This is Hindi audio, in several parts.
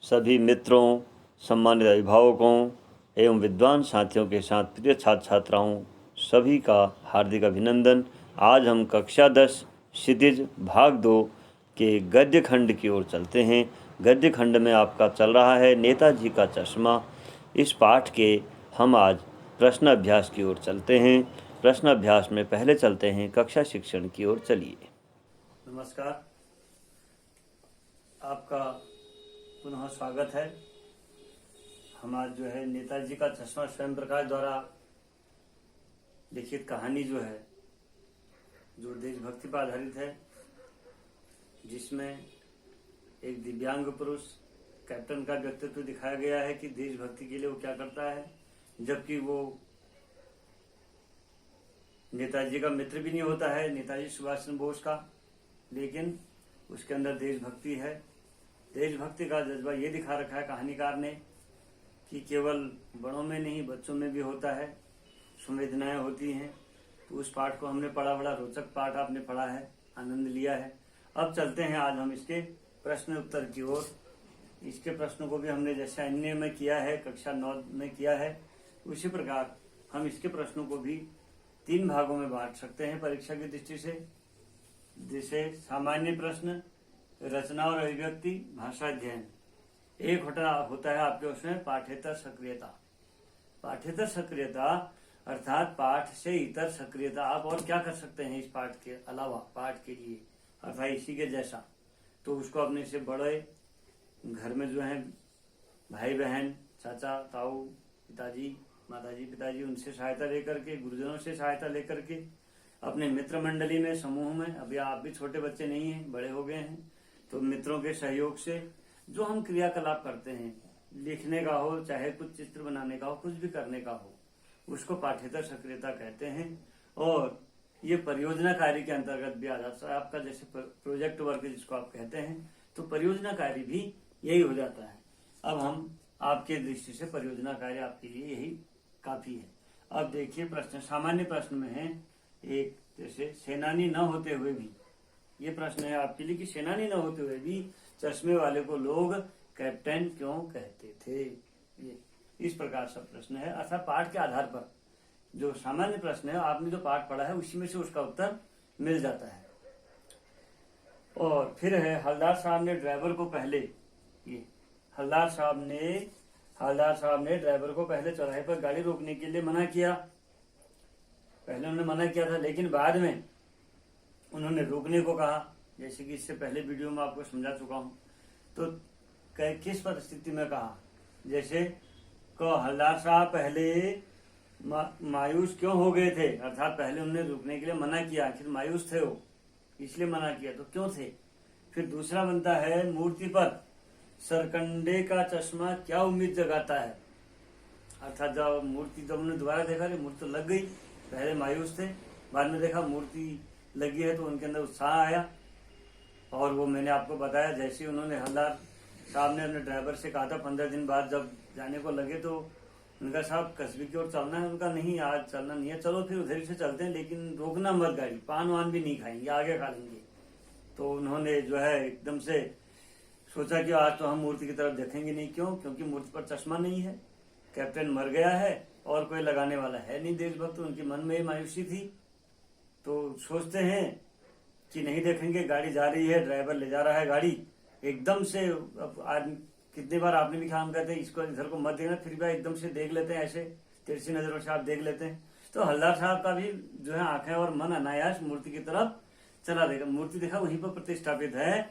सभी मित्रों, सम्मानित अभिभावकों एवं विद्वान साथियों के साथ प्रिय छात्र छात्राओं सभी का हार्दिक अभिनंदन। आज हम कक्षा 10 क्षितिज भाग 2 के गद्य खंड की ओर चलते हैं। गद्य खंड में आपका चल रहा है नेताजी का चश्मा। इस पाठ के हम आज प्रश्न अभ्यास की ओर चलते हैं। प्रश्न अभ्यास में पहले चलते हैं कक्षा शिक्षण की ओर। चलिए। नमस्कार, आपका पुनः स्वागत है। हम आज जो है नेताजी का चश्मा स्वयं प्रकाश द्वारा लिखित कहानी जो है, जो देशभक्ति पर आधारित है, जिसमें एक दिव्यांग पुरुष कैप्टन का व्यक्तित्व दिखाया गया है कि देशभक्ति के लिए वो क्या करता है, जबकि वो नेताजी का मित्र भी नहीं होता है, नेताजी सुभाष चंद्र बोस का, लेकिन उसके अंदर देशभक्ति है। देशभक्ति का जज्बा ये दिखा रखा है कहानीकार ने कि केवल बड़ों में नहीं बच्चों में भी होता है, संवेदनाएं होती हैं। तो उस पाठ को हमने पढ़ा, बड़ा रोचक पाठ आपने पढ़ा है, आनंद लिया है। अब चलते हैं आज हम इसके प्रश्न उत्तर की ओर। इसके प्रश्नों को भी हमने जैसे अन्य में किया है, कक्षा 9 में किया है, उसी प्रकार हम इसके प्रश्नों को भी 3 भागों में बांट सकते हैं परीक्षा की दृष्टि से। जैसे सामान्य प्रश्न, रचना और अभिव्यक्ति, भाषा अध्ययन। एक होता है आपके उसमें पाठ्येतर सक्रियता। पाठ्येतर सक्रियता अर्थात पाठ से इतर सक्रियता। आप और क्या कर सकते हैं इस पाठ के अलावा, पाठ के लिए अर्थात इसी के जैसा। तो उसको अपने से बड़े, घर में जो है भाई बहन, चाचा ताऊ, पिताजी माताजी पिताजी, उनसे सहायता लेकर के, गुरुजनों से सहायता लेकर के, अपने मित्र मंडली में, समूह में, अभी आप भी छोटे बच्चे नहीं हैं, बड़े हो गए हैं, तो मित्रों के सहयोग से जो हम क्रियाकलाप करते हैं, लिखने का हो, चाहे कुछ चित्र बनाने का हो, कुछ भी करने का हो, उसको पाठ्येतर सक्रियता कहते हैं। और ये परियोजना कार्य के अंतर्गत भी आ जाता है आपका, जैसे प्रोजेक्ट वर्क जिसको आप कहते हैं, तो परियोजना कार्य भी यही हो जाता है। अब हम आपके दृष्टि से परियोजना कार्य आपके लिए यही काफी है। अब देखिए प्रश्न, सामान्य प्रश्न में है एक, जैसे सेनानी न होते हुए भी, ये प्रश्न है आपके लिए कि सेनानी न होते हुए भी चश्मे वाले को लोग कैप्टन क्यों कहते थे। ये इस प्रकार का प्रश्न है। अर्थात पाठ के आधार पर जो सामान्य प्रश्न है, आपने जो पाठ पढ़ा है उसी में से उसका उत्तर मिल जाता है। और फिर है हवलदार साहब ने ड्राइवर को पहले, ये हवलदार साहब ने ड्राइवर को पहले चौराहे पर गाड़ी रोकने के लिए मना किया। पहले उन्होंने मना किया था, लेकिन बाद में उन्होंने रोकने को कहा, जैसे कि इससे पहले वीडियो में आपको समझा चुका हूं। तो किस परिस्थिति में कहा, जैसे को हवलदार साहब पहले मायूस क्यों हो गए थे, अर्थात पहले उन्होंने रुकने के लिए मना किया, आखिर मायूस थे वो, इसलिए मना किया, तो क्यों थे। फिर दूसरा बनता है मूर्ति पर सरकंडे का चश्मा क्या उम्मीद जगाता है। अर्थात जब उन्होंने दोबारा देखा, मूर्ति तो लग गई, पहले मायूस थे, बाद में देखा मूर्ति लगी है तो उनके अंदर उत्साह आया। और वो मैंने आपको बताया, जैसे उन्होंने हवलदार साहब ने अपने ड्राइवर से कहा था 15 दिन बाद जब जाने को लगे, तो उनका साहब कस्बे की ओर चलना है, उनका नहीं आज चलना नहीं है, चलो फिर उधर से चलते हैं, लेकिन रोकना मत गाड़ी, पान वान भी नहीं खाएंगे, आगे खा लेंगे। तो उन्होंने जो है एकदम से सोचा कि आज तो हम मूर्ति की तरफ देखेंगे नहीं। क्यों? क्योंकि मूर्ति पर चश्मा नहीं है, कैप्टन मर गया है और कोई लगाने वाला है नहीं देशभक्त। उनके मन में मायूसी थी, तो सोचते हैं कि नहीं देखेंगे, गाड़ी जा रही है, ड्राइवर ले जा रहा है गाड़ी, एकदम से आज कितनी बार आपने भी कहा, हम कहते हैं इसको इधर को मत देखना, फिर भी एकदम से देख लेते हैं, ऐसे तिरछी नजरों से आप देख लेते हैं। तो हवलदार साहब का भी जो है आंखें और मन अनायास मूर्ति की तरफ चला देगा। मूर्ति देखा वहीं पर प्रतिष्ठापित है,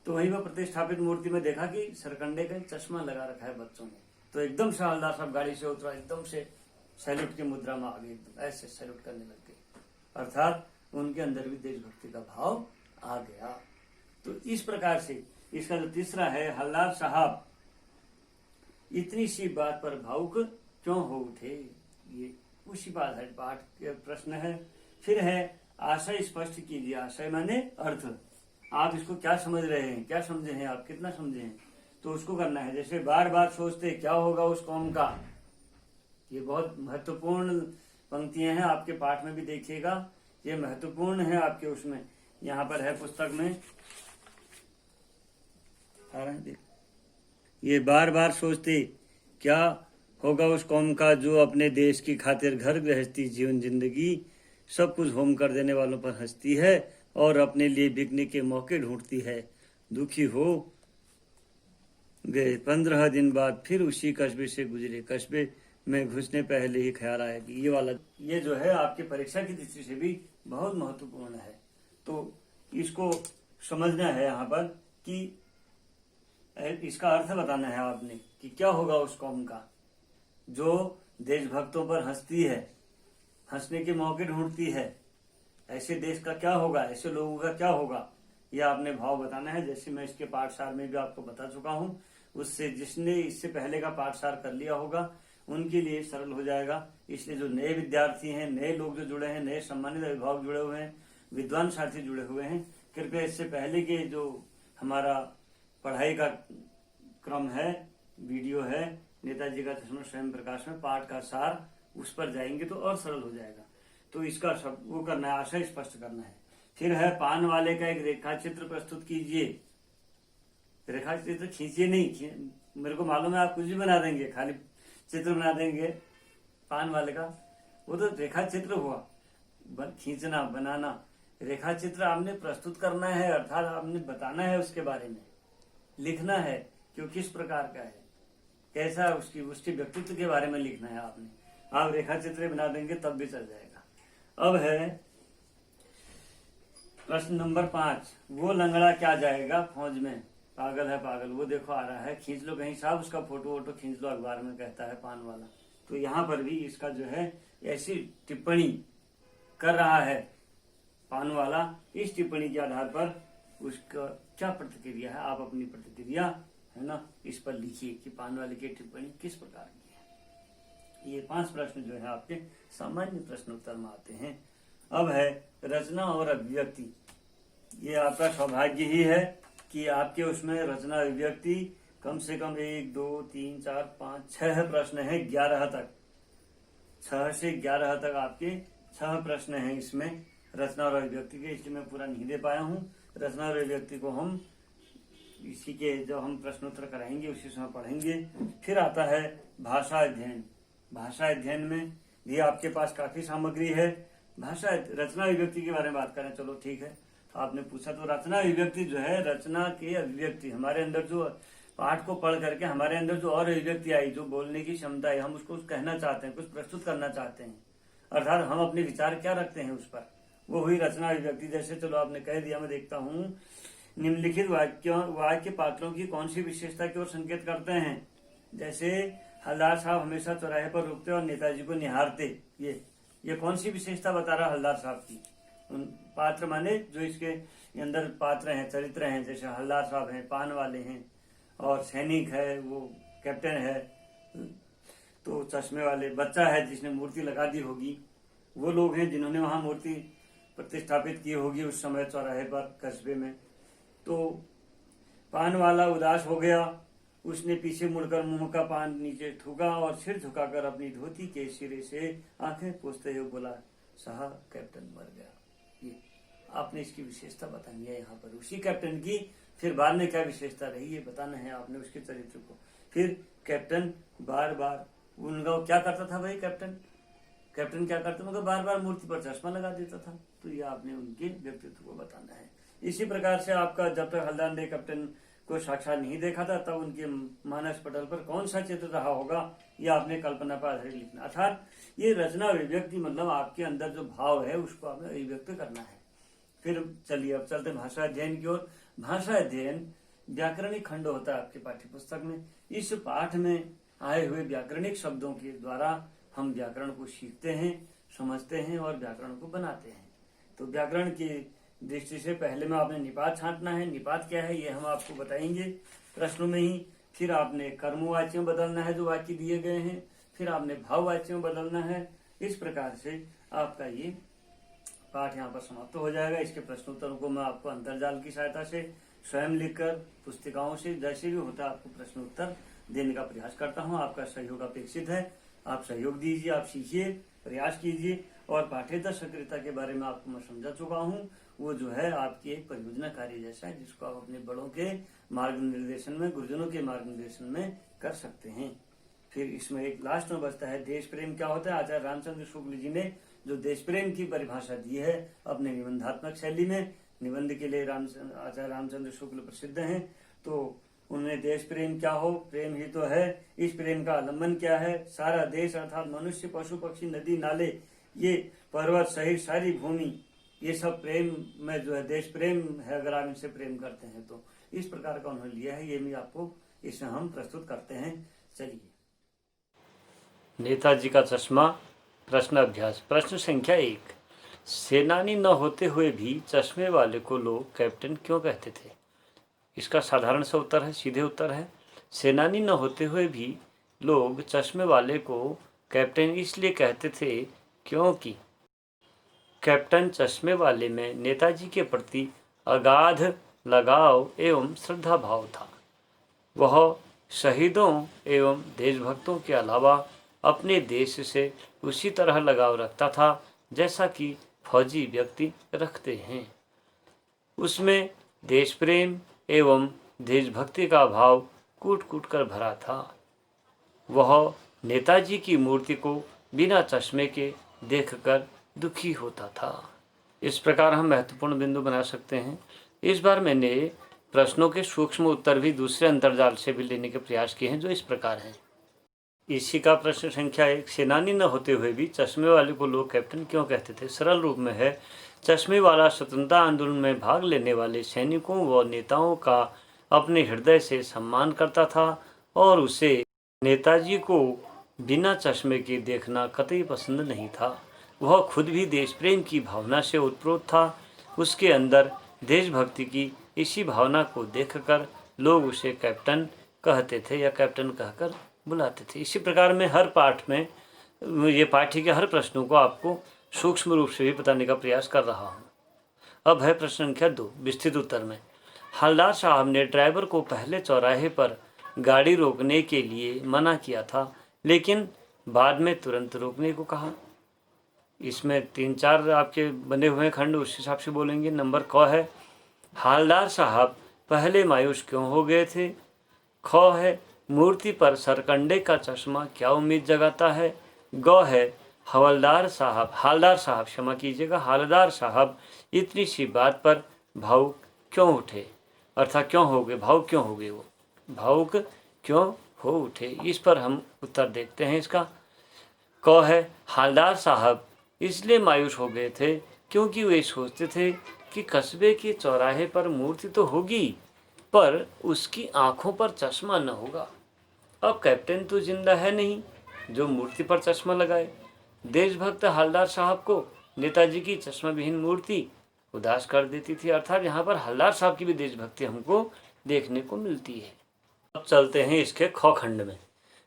तो वहीं पर प्रतिष्ठापित मूर्ति में देखा कि सरकंडे का चश्मा लगा रखा है बच्चों ने। तो एकदम से हवलदार साहब गाड़ी से उतरा, एकदम से सैल्यूट की मुद्रा में आ गए, एकदम ऐसे सैल्यूट करने लग गए, अर्थात उनके अंदर भी देशभक्ति का भाव आ गया। तो इस प्रकार से इसका जो तीसरा है, हवलदार साहब इतनी सी बात पर भावुक क्यों हो उठे, ये उसी बात है, पाठ के प्रश्न है। फिर है आशय स्पष्ट कीजिए। आशय माने अर्थ, आप इसको क्या समझ रहे हैं, क्या समझे हैं आप, कितना समझे हैं, तो उसको करना है। जैसे बार बार सोचते क्या होगा उस कौम का, ये बहुत महत्वपूर्ण पंक्तियां हैं, आपके पाठ में भी देखिएगा, ये महत्वपूर्ण है आपके उसमें, यहाँ पर है पुस्तक में, ये बार बार सोचते क्या होगा उस कौम का जो अपने देश की खातिर घर गृहस्थी जीवन जिंदगी सब कुछ होम कर देने वालों पर हंसती है और अपने लिए बिकने के मौके ढूंढती है। दुखी हो गए 15 दिन बाद फिर उसी कस्बे से गुजरे। कस्बे में घुसने पहले ही ख्याल आया कि ये वाला ये जो है आपकी परीक्षा की दृष्टि से भी बहुत महत्वपूर्ण है। तो इसको समझना है यहाँ पर कि इसका अर्थ बताना है आपने कि क्या होगा उस कौम का जो देशभक्तों पर हंसती है, हंसने के मौके ढूंढती है। ऐसे देश का क्या होगा, ऐसे लोगों का क्या होगा, यह आपने भाव बताना है। जैसे मैं इसके पाठसार में भी आपको बता चुका हूँ, उससे जिसने इससे पहले का पाठसार कर लिया होगा उनके लिए सरल हो जाएगा। इसलिए जो नए विद्यार्थी हैं, नए लोग जो जुड़े हैं, नए सम्मानित अभिभावक जुड़े हुए हैं, विद्वान साथी जुड़े हुए हैं, कृपया इससे पहले के जो हमारा पढ़ाई का क्रम है, वीडियो है नेताजी का चश्मा स्वयं प्रकाश में पाठ का सार, उस पर जाएंगे तो और सरल हो जाएगा। तो इसका सब वो करना है, आशय स्पष्ट करना है। फिर है पान वाले का एक रेखा चित्र प्रस्तुत कीजिए। रेखा चित्र खींचिए नहीं, मेरे को मालूम है आप कुछ भी बना देंगे, खाली चित्र बना देंगे पान वाले का, वो तो रेखा चित्र हुआ। खींचना बनाना, रेखा चित्र आपने प्रस्तुत करना है, अर्थात आपने बताना है उसके बारे में, लिखना है कि वो किस प्रकार का है, कैसा उसके व्यक्तित्व के बारे में लिखना है आपने। आप रेखा चित्र बना देंगे तब भी चल जाएगा। अब है प्रश्न नंबर 5, वो लंगड़ा क्या जाएगा फौज में, पागल है पागल। वो देखो आ रहा है, खींच लो कहीं साहब, उसका फोटो वोटो खींच लो अखबार में, कहता है पान वाला। तो यहाँ पर भी इसका जो है ऐसी टिप्पणी कर रहा है पान वाला। इस टिप्पणी के आधार पर उसका क्या प्रतिक्रिया है, आप अपनी प्रतिक्रिया है ना इस पर लिखिए कि पान वाले की टिप्पणी किस प्रकार की है। ये 5 प्रश्न जो है आपके सामान्य प्रश्न उत्तर में आते हैं। अब है रचना और अभिव्यक्ति। ये आपका सौभाग्य ही है कि आपके उसमें रचना अभिव्यक्ति कम से कम 1 2 3 4 5 6 प्रश्न है 11 तक, 6 से 11 तक आपके 6 प्रश्न हैं इसमें रचना और अभिव्यक्ति के। इसलिए मैं पूरा नहीं दे पाया हूँ। रचना और अभिव्यक्ति को हम इसी के जब हम प्रश्नोत्तर कराएंगे उसी समय पढ़ेंगे। फिर आता है भाषा अध्ययन। भाषा अध्ययन में भी आपके पास काफी सामग्री है। भाषा रचना अभिव्यक्ति के बारे में बात करें, चलो ठीक है। तो आपने पूछा तो रचना अभिव्यक्ति जो है, रचना की अभिव्यक्ति, हमारे अंदर जो पाठ को पढ़ करके हमारे अंदर जो और अभिव्यक्ति आई, जो बोलने की क्षमता है, हम उसको कहना चाहते हैं, कुछ प्रस्तुत करना चाहते हैं, अर्थात हम अपने विचार क्या रखते हैं उस पर, वो हुई रचना अभिव्यक्ति। जैसे चलो आपने कह दिया, मैं देखता हूँ, निम्नलिखित वाक्य पात्रों की कौन सी विशेषता की ओर संकेत करते हैं। जैसे हलदार साहब हमेशा चौराहे पर रुकते और नेताजी को निहारते, ये कौन सी विशेषता बता रहा हलदार साहब की। उन पात्र माने जो इसके अंदर पात्र हैं, चरित्र हैं, जैसे हलदार साहब हैं, पान वाले हैं, और सैनिक है, वो कैप्टन है, तो चश्मे वाले बच्चा है जिसने मूर्ति लगा दी होगी, वो लोग हैं जिन्होंने वहां मूर्ति प्रतिष्ठापित की होगी उस समय चौराहे पर कस्बे में। तो पान वाला उदास हो गया, उसने पीछे मुड़कर मुंह का पान नीचे थूका और सिर झुकाकर अपनी धोती के सिरे से आंखें पोंछते हुए बोला, साहब कैप्टन मर गया। ये आपने इसकी विशेषता बतानी है यहाँ पर, उसी कैप्टन की। फिर बाद में क्या विशेषता रही ये बताना है आपने उसके चरित्र को। फिर कैप्टन बार बार उनका क्या करता था भाई, कैप्टन क्या करता, मतलब बार बार मूर्ति पर चश्मा लगा देता था। तो ये आपने उनके व्यक्तित्व को बताना है। इसी प्रकार से आपका जब तक हल्दार ने कैप्टन को साक्षात नहीं देखा था तब उनके मानस पटल पर कौन सा चित्र रहा होगा, ये आपने कल्पना पर आधारित लिखना। अर्थात ये रचना अभिव्यक्ति मतलब आपके अंदर जो भाव है उसको आपने अभिव्यक्त करना है। फिर चलिए अब चलते भाषा अध्ययन की ओर। भाषा अध्ययन व्याकरणिक खंड होता है आपके पाठ्य पुस्तक में। इस पाठ में आए हुए व्याकरणिक शब्दों के द्वारा हम व्याकरण को सीखते हैं, समझते हैं और व्याकरण को बनाते हैं। तो व्याकरण की दृष्टि से पहले में आपने निपात छांटना है। निपात क्या है ये हम आपको बताएंगे प्रश्नों में ही। फिर आपने कर्मवाच्य में बदलना है जो वाक्य दिए गए हैं, फिर आपने भाववाच्य में बदलना है। इस प्रकार से आपका ये पाठ यहाँ पर समाप्त हो जाएगा। इसके प्रश्नोत्तरों को मैं आपको अंतर्जाल की सहायता से स्वयं लिखकर पुस्तिकाओं से जैसे भी होता है आपको प्रश्नोत्तर देने का प्रयास करता हूँ। आपका सहयोग अपेक्षित है, आप सहयोग दीजिए, आप सीखिए, प्रयास कीजिए। और पाठ्येतर सक्रियता के बारे में आपको मैं समझा चुका हूँ, वो जो है आपकी एक परियोजना कार्य जैसा है, जिसको आप अपने बड़ों के मार्गनिर्देशन में, गुरुजनों के मार्गनिर्देशन में कर सकते हैं। फिर इसमें एक लास्ट में बचता है देश प्रेम क्या होता है। आचार्य रामचंद्र शुक्ल जी ने जो देश प्रेम की परिभाषा दी है अपने निबंधात्मक शैली में, निबंध के लिए आचार्य रामचंद्र शुक्ल प्रसिद्ध हैं, तो उन्हें देश प्रेम क्या हो, प्रेम ही तो है, इस प्रेम का आलम्बन क्या है, सारा देश अर्थात मनुष्य, पशु पक्षी, नदी नाले, ये पर्वत सहित सारी भूमि, ये सब प्रेम में जो है देश प्रेम है, अगर आप इनसे प्रेम करते हैं तो। इस प्रकार का उन्होंने लिया है, ये भी आपको इसमें हम प्रस्तुत करते हैं। चलिए, नेताजी का चश्मा प्रश्न अभ्यास। प्रश्न संख्या 1, सेनानी न होते हुए भी चश्मे वाले को लोग कैप्टन क्यों कहते थे? इसका साधारण सा उत्तर है, सीधे उत्तर है, सेनानी न होते हुए भी लोग चश्मे वाले को कैप्टन इसलिए कहते थे क्योंकि कैप्टन चश्मे वाले में नेताजी के प्रति अगाध लगाव एवं श्रद्धा भाव था। वह शहीदों एवं देशभक्तों के अलावा अपने देश से उसी तरह लगाव रखता था जैसा कि फौजी व्यक्ति रखते हैं। उसमें देश प्रेम एवं देशभक्ति का भाव कूट कूट कर भरा था। वह नेताजी की मूर्ति को बिना चश्मे के देखकर दुखी होता था। इस प्रकार हम महत्वपूर्ण बिंदु बना सकते हैं। इस बार मैंने प्रश्नों के सूक्ष्म उत्तर भी दूसरे अंतर्जाल से भी लेने के प्रयास किए हैं, जो इस प्रकार हैं। इसी का प्रश्न संख्या 1, सेनानी न होते हुए भी चश्मे वाले को लोग कैप्टन क्यों कहते थे? सरल रूप में है, चश्मे वाला स्वतंत्रता आंदोलन में भाग लेने वाले सैनिकों व नेताओं का अपने हृदय से सम्मान करता था और उसे नेताजी को बिना चश्मे के देखना कतई पसंद नहीं था। वह खुद भी देश प्रेम की भावना से उत्प्रोत था। उसके अंदर देशभक्ति की इसी भावना को देखकर लोग उसे कैप्टन कहते थे या कैप्टन कहकर बुलाते थे। इसी प्रकार मैं हर पाठ में ये पाठ्य के हर प्रश्नों को आपको सूक्ष्म रूप से भी बताने का प्रयास कर रहा हूँ। अब है प्रश्न संख्या 2, विस्तृत उत्तर में। हवलदार साहब ने ड्राइवर को पहले चौराहे पर गाड़ी रोकने के लिए मना किया था, लेकिन बाद में तुरंत रोकने को कहा। इसमें 3-4 आपके बने हुए खंड, उस हिसाब से बोलेंगे। नंबर क है, हवलदार साहब पहले मायूस क्यों हो गए थे? ख है, मूर्ति पर सरकंडे का चश्मा क्या उम्मीद जगाता है? ग है, हवलदार साहब क्षमा कीजिएगा, हवलदार साहब इतनी सी बात पर भावुक क्यों उठे, अर्थात क्यों हो गए, भावुक क्यों हो गए, वो भावुक क्यों हो उठे? इस पर हम उत्तर देखते हैं इसका। क है, हवलदार साहब इसलिए मायूस हो गए थे क्योंकि वे सोचते थे कि कस्बे के चौराहे पर मूर्ति तो होगी पर उसकी आंखों पर चश्मा न होगा। अब कैप्टन तो जिंदा है नहीं जो मूर्ति पर चश्मा लगाए। देशभक्त हवलदार साहब को नेताजी की चश्मा विहीन मूर्ति उदास कर देती थी। अर्थात यहाँ पर हवलदार साहब की भी देशभक्ति हमको देखने को मिलती है। अब चलते हैं इसके ख खंड में।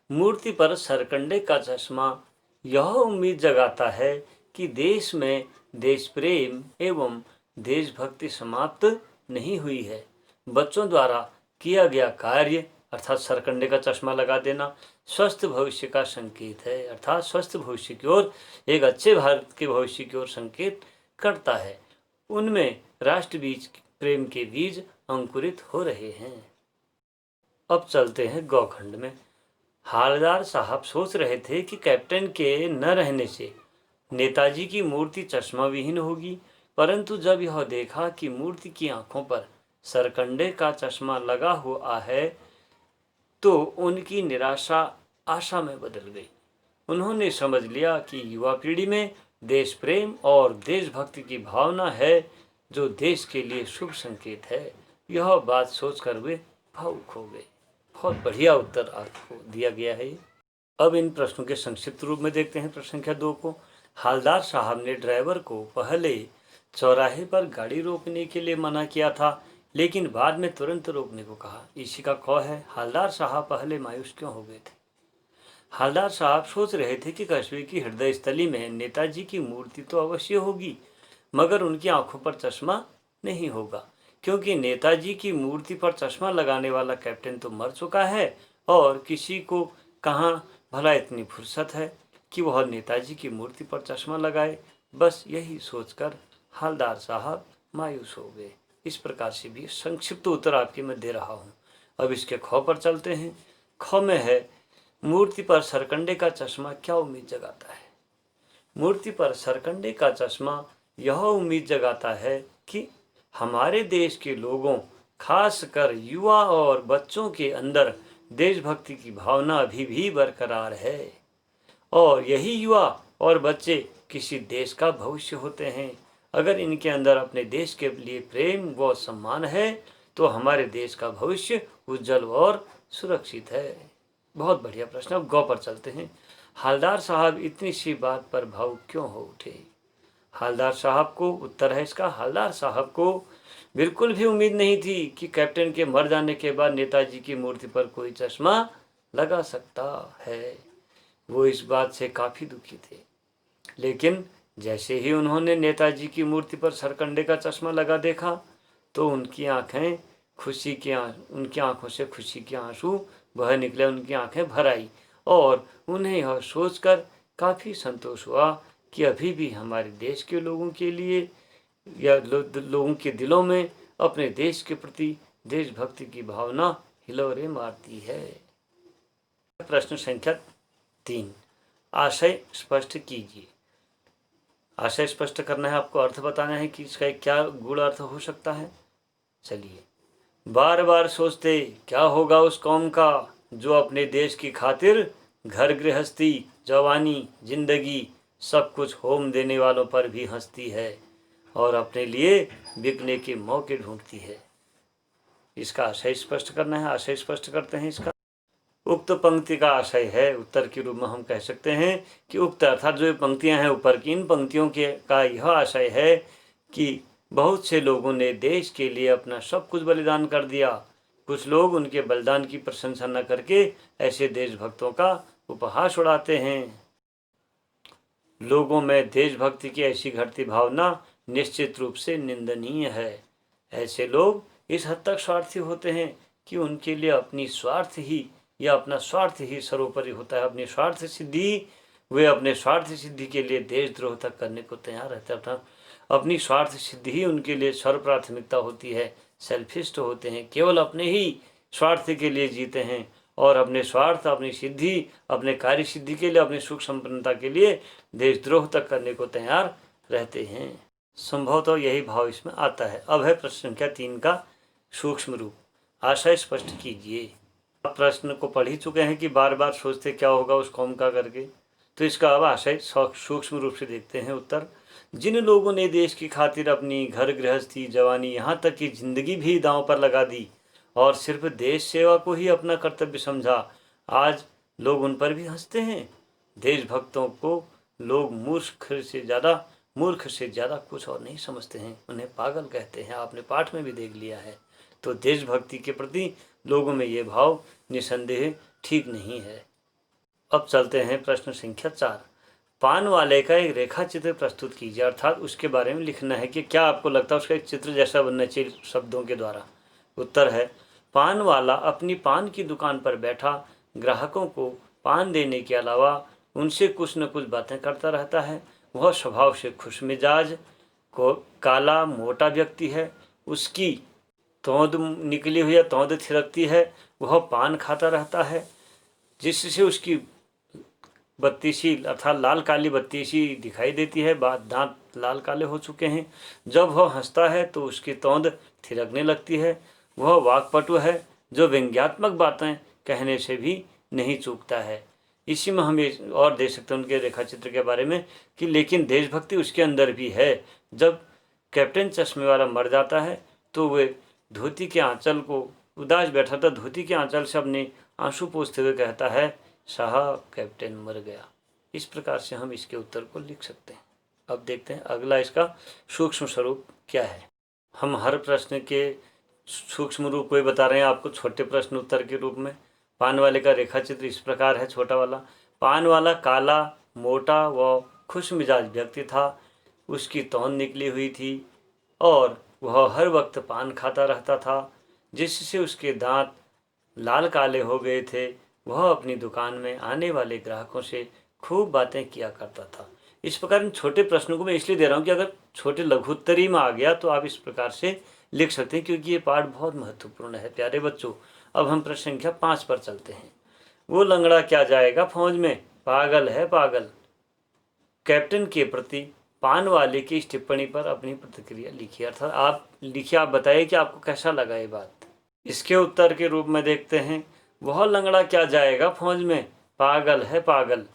मूर्ति पर सरकंडे का चश्मा यह उम्मीद जगाता है कि देश में देश प्रेम एवं देशभक्ति समाप्त नहीं हुई है। बच्चों द्वारा किया गया कार्य अर्थात सरकंडे का चश्मा लगा देना स्वस्थ भविष्य का संकेत है, अर्थात स्वस्थ भविष्य की ओर, एक अच्छे भारत के भविष्य की ओर संकेत करता है। उनमें राष्ट्र बीज प्रेम के बीज अंकुरित हो रहे हैं। अब चलते हैं गौ खंड में। हवलदार साहब सोच रहे थे कि कैप्टन के न रहने से नेताजी की मूर्ति चश्मा विहीन होगी, परंतु जब यह देखा कि मूर्ति की आंखों पर सरकंडे का चश्मा लगा हुआ है तो उनकी निराशा आशा में बदल गई। उन्होंने समझ लिया कि युवा पीढ़ी में देश प्रेम और देशभक्ति की भावना है जो देश के लिए शुभ संकेत है। यह बात सोचकर वे भावुक हो गए। बहुत बढ़िया उत्तर आपको दिया गया है। अब इन प्रश्नों के संक्षिप्त रूप में देखते हैं प्रश्न संख्या 2 को। हवलदार साहब ने ड्राइवर को पहले चौराहे पर गाड़ी रोकने के लिए मना किया था, लेकिन बाद में तुरंत रोकने को कहा। इसी का ख है, हवलदार साहब पहले मायूस क्यों हो गए थे? हवलदार साहब सोच रहे थे कि कस्बे की हृदय स्थली में नेताजी की मूर्ति तो अवश्य होगी, मगर उनकी आंखों पर चश्मा नहीं होगा, क्योंकि नेताजी की मूर्ति पर चश्मा लगाने वाला कैप्टन तो मर चुका है और किसी को कहाँ भला इतनी फुर्सत है कि वह नेताजी की मूर्ति पर चश्मा लगाए। बस यही सोचकर हवलदार साहब मायूस हो गए। इस प्रकार से भी संक्षिप्त उत्तर आपके मैं दे रहा हूँ। अब इसके ख पर चलते हैं। ख में है, मूर्ति पर सरकंडे का चश्मा क्या उम्मीद जगाता है। मूर्ति पर सरकंडे का चश्मा यह उम्मीद जगाता है कि हमारे देश के लोगों, खासकर युवा और बच्चों के अंदर देशभक्ति की भावना अभी भी बरकरार है, और यही युवा और बच्चे किसी देश का भविष्य होते हैं। अगर इनके अंदर अपने देश के लिए प्रेम व सम्मान है तो हमारे देश का भविष्य उज्जवल और सुरक्षित है। बहुत बढ़िया प्रश्न। अब गौ पर चलते हैं। हालदार साहब इतनी सी बात पर भावुक क्यों हो उठे। हालदार साहब को, उत्तर है इसका, हालदार साहब को बिल्कुल भी उम्मीद नहीं थी कि कैप्टन के मर जाने के बाद नेताजी की मूर्ति पर कोई चश्मा लगा सकता है। वो इस बात से काफ़ी दुखी थे, लेकिन जैसे ही उन्होंने नेताजी की मूर्ति पर सरकंडे का चश्मा लगा देखा तो उनकी आंखों से खुशी के आंसू बह निकले। उनकी आंखें भर आई और उन्हें यह सोचकर काफ़ी संतोष हुआ कि अभी भी हमारे देश के लोगों के लिए या लोगों के दिलों में अपने देश के प्रति देशभक्ति की भावना हिलोरे मारती है। प्रश्न संख्या 3, आशय स्पष्ट कीजिए। आशय स्पष्ट करना है आपको, अर्थ बताना है कि इसका क्या गूढ़ अर्थ हो सकता है। चलिए, बार बार सोचते क्या होगा उस कौम का जो अपने देश की खातिर घर गृहस्थी, जवानी, जिंदगी सब कुछ होम देने वालों पर भी हंसती है और अपने लिए बिकने के मौके ढूंढती है। इसका आशय स्पष्ट करना है। आशय स्पष्ट करते हैं इसका। उक्त पंक्ति का आशय है, उत्तर के रूप में हम कह सकते हैं कि उक्त अर्थात जो पंक्तियां हैं ऊपर की, इन पंक्तियों के का यह आशय है कि बहुत से लोगों ने देश के लिए अपना सब कुछ बलिदान कर दिया। कुछ लोग उनके बलिदान की प्रशंसा न करके ऐसे देशभक्तों का उपहास उड़ाते हैं। लोगों में देशभक्ति की ऐसी घटती भावना निश्चित रूप से निंदनीय है। ऐसे लोग इस हद तक स्वार्थी होते हैं कि उनके लिए अपनी स्वार्थ ही या अपना स्वार्थ ही सर्वोपरि होता है। अपनी स्वार्थ सिद्धि, वे अपने स्वार्थ सिद्धि के लिए देशद्रोह तक करने को तैयार रहते हैं। अपनी स्वार्थ सिद्धि ही उनके लिए सर्व प्राथमिकता होती है। सेल्फिस्ट होते हैं, केवल अपने ही स्वार्थ के लिए जीते हैं और अपने स्वार्थ, अपनी सिद्धि, अपने कार्य सिद्धि के लिए, अपनी सुख संपन्नता के लिए देशद्रोह तक करने को तैयार रहते हैं। संभवतः यही भाव इसमें आता है। अब है प्रश्न संख्या 3 का सूक्ष्म रूप। आशय स्पष्ट कीजिए। आप प्रश्न को पढ़ ही चुके हैं कि बार बार सोचते क्या होगा उस कौम का करके, तो इसका अब आशय सूक्ष्म रूप से देखते हैं। उत्तर, जिन लोगों ने देश की खातिर अपनी घर गृहस्थी, जवानी, यहाँ तक कि जिंदगी भी दांव पर लगा दी और सिर्फ देश सेवा को ही अपना कर्तव्य समझा, आज लोग उन पर भी हंसते हैं। देशभक्तों को लोग मूर्ख से ज़्यादा कुछ और नहीं समझते हैं, उन्हें पागल कहते हैं। आपने पाठ में भी देख लिया है। तो देशभक्ति के प्रति लोगों में ये भाव निसंदेह ठीक नहीं है। अब चलते हैं प्रश्न संख्या 4। पान वाले का एक रेखा चित्र प्रस्तुत कीजिए, अर्थात उसके बारे में लिखना है कि क्या आपको लगता है उसका एक चित्र जैसा बनना चाहिए शब्दों के द्वारा। उत्तर है, पान वाला अपनी पान की दुकान पर बैठा ग्राहकों को पान देने के अलावा उनसे कुछ न कुछ बातें करता रहता है। वह स्वभाव से खुश मिजाज को काला मोटा व्यक्ति है। उसकी तौंद निकली हुई या तौंद थिरकती है। वह पान खाता रहता है जिससे उसकी बत्तीसी अर्थात लाल काली बत्तीसी दिखाई देती है। दांत लाल काले हो चुके हैं। जब वह हंसता है तो उसकी तौंद थिरकने लगती है। वह वाक्पटु है जो व्यंग्यात्मक बातें कहने से भी नहीं चूकता है। इसी में हम और देख सकते हैं उनके रेखा चित्र के बारे में कि लेकिन देशभक्ति उसके अंदर भी है। जब कैप्टन चश्मे वाला मर जाता है तो वे धोती के आंचल को उदास बैठा था, धोती के आंचल से अपने आंसू पोंछते हुए कहता है, साहब कैप्टन मर गया। इस प्रकार से हम इसके उत्तर को लिख सकते हैं। अब देखते हैं अगला इसका सूक्ष्म स्वरूप क्या है। हम हर प्रश्न के सूक्ष्म रूप को बता रहे हैं आपको छोटे प्रश्न उत्तर के रूप में। पान वाले का रेखा चित्र इस प्रकार है, छोटा वाला। पान वाला काला मोटा व खुश मिजाज व्यक्ति था। उसकी तौंद निकली हुई थी और वह हर वक्त पान खाता रहता था जिससे उसके दांत लाल काले हो गए थे। वह अपनी दुकान में आने वाले ग्राहकों से खूब बातें किया करता था। इस प्रकार इन छोटे प्रश्नों को मैं इसलिए दे रहा हूँ कि अगर छोटे लघुत्तरी में आ गया तो आप इस प्रकार से लिख सकते हैं, क्योंकि ये पाठ बहुत महत्वपूर्ण है प्यारे बच्चों। अब हम प्रश्न संख्या 5 पर चलते हैं। वो लंगड़ा क्या जाएगा फौज में, पागल है पागल। कैप्टन के प्रति पान वाले की इस टिप्पणी पर अपनी प्रतिक्रिया लिखिए, अर्थात आप लिखिए, आप बताइए कि आपको कैसा लगा ये बात। इसके उत्तर के रूप में देखते हैं, वह लंगड़ा क्या जाएगा फौज में, पागल है पागल।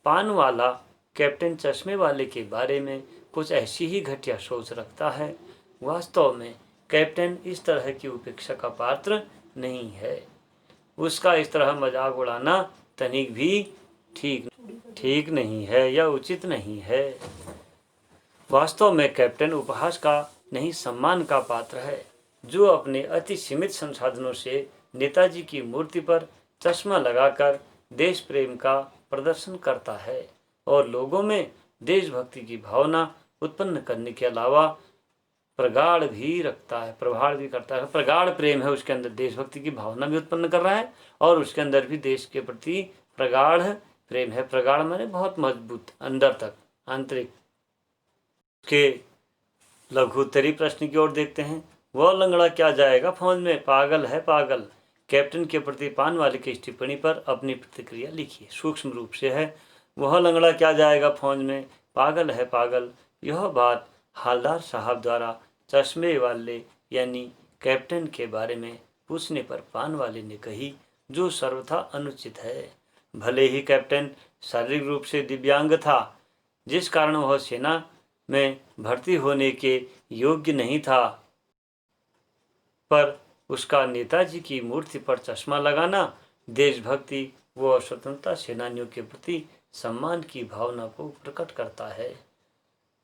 पान वाला कैप्टन चश्मे वाले के बारे में कुछ ऐसी ही घटिया सोच रखता है। वास्तव में कैप्टन इस तरह की उपेक्षा का पात्र नहीं है। उसका इस तरह मजाक उड़ाना तनिक भी ठीक नहीं है या उचित नहीं है। वास्तव में कैप्टन उपहास का नहीं सम्मान का पात्र है, जो अपने अति सीमित संसाधनों से नेताजी की मूर्ति पर चश्मा लगाकर देश प्रेम का प्रदर्शन करता है और लोगों में देशभक्ति की भावना उत्पन्न करने के अलावा प्रगाढ़ भी करता है। प्रगाढ़ प्रेम है उसके अंदर, देशभक्ति की भावना भी उत्पन्न कर रहा है और उसके अंदर भी देश के प्रति प्रगाढ़ प्रेम है। प्रगाढ़ माने बहुत मजबूत, अंदर तक, आंतरिक। के लघुत्तरी प्रश्न की ओर देखते हैं। वह लंगड़ा क्या जाएगा फौज में, पागल है पागल। कैप्टन के प्रति पान वाले की टिप्पणी पर अपनी प्रतिक्रिया लिखिए। सूक्ष्म रूप से है, वह लंगड़ा क्या जाएगा फौज में, पागल है पागल। यह बात हालदार साहब द्वारा चश्मे वाले यानी कैप्टन के बारे में पूछने पर पान वाले ने कही, जो सर्वथा अनुचित है। भले ही कैप्टन शारीरिक रूप से दिव्यांग था, जिस कारण वह सेना में भर्ती होने के योग्य नहीं था, पर उसका नेताजी की मूर्ति पर चश्मा लगाना देशभक्ति व स्वतंत्रता सेनानियों के प्रति सम्मान की भावना को प्रकट करता है।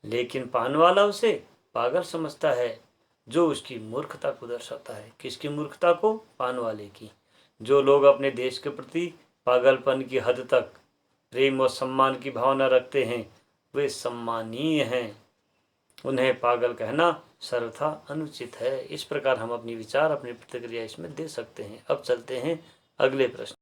लेकिन पानवाला उसे पागल समझता है, जो उसकी मूर्खता को दर्शाता है। किसकी मूर्खता को, पानवाले की। जो लोग अपने देश के प्रति पागलपन की हद तक प्रेम व सम्मान की भावना रखते हैं, वे सम्मानीय हैं। उन्हें पागल कहना सर्वथा अनुचित है। इस प्रकार हम अपनी विचार, अपनी प्रतिक्रिया इसमें दे सकते हैं। अब चलते हैं अगले प्रश्न।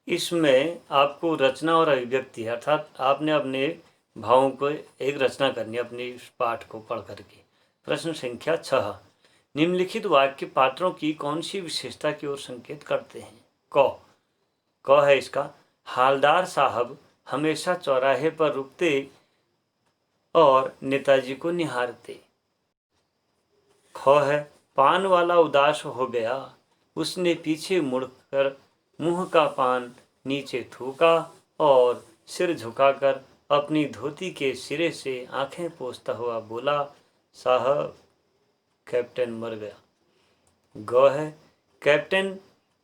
इसमें आपको रचना और अभिव्यक्ति, अर्थात आपने अपने भावों को एक रचना करनी है अपने पाठ को पढ़ करके। प्रश्न संख्या 6, निम्नलिखित वाक्य पात्रों की कौन सी विशेषता की ओर संकेत करते हैं। क है इसका, हालदार साहब हमेशा चौराहे पर रुकते और नेताजी को निहारते। ख है, पान वाला उदास हो गया, उसने पीछे मुड़कर मुंह का पान नीचे थूका और सिर झुकाकर अपनी धोती के सिरे से आंखें पोंछता हुआ बोला, साहब कैप्टन मर गया। ग है, कैप्टन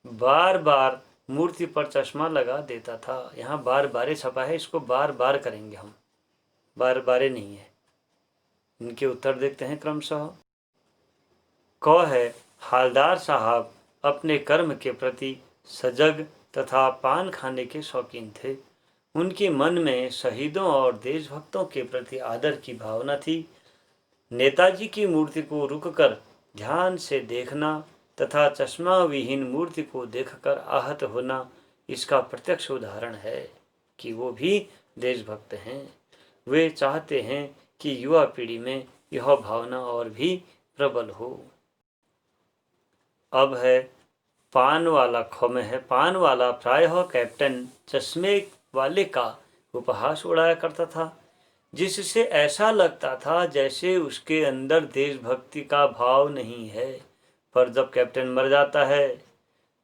बार बार मूर्ति पर चश्मा लगा देता था। यहाँ बार बारे छपा है, इसको बार बार करेंगे हम, बार बारे नहीं है। इनके उत्तर देखते हैं क्रमशः। क है, हालदार साहब अपने कर्म के प्रति सजग तथा पान खाने के शौकीन थे। उनके मन में शहीदों और देशभक्तों के प्रति आदर की भावना थी। नेताजी की मूर्ति को रुककर ध्यान से देखना तथा चश्मा विहीन मूर्ति को देखकर आहत होना इसका प्रत्यक्ष उदाहरण है कि वो भी देशभक्त हैं। वे चाहते हैं कि युवा पीढ़ी में यह भावना और भी प्रबल हो। अब है पान वाला। ख में है, पान वाला प्रायः कैप्टन चश्मे वाले का उपहास उड़ाया करता था, जिससे ऐसा लगता था जैसे उसके अंदर देशभक्ति का भाव नहीं है। पर जब कैप्टन मर जाता है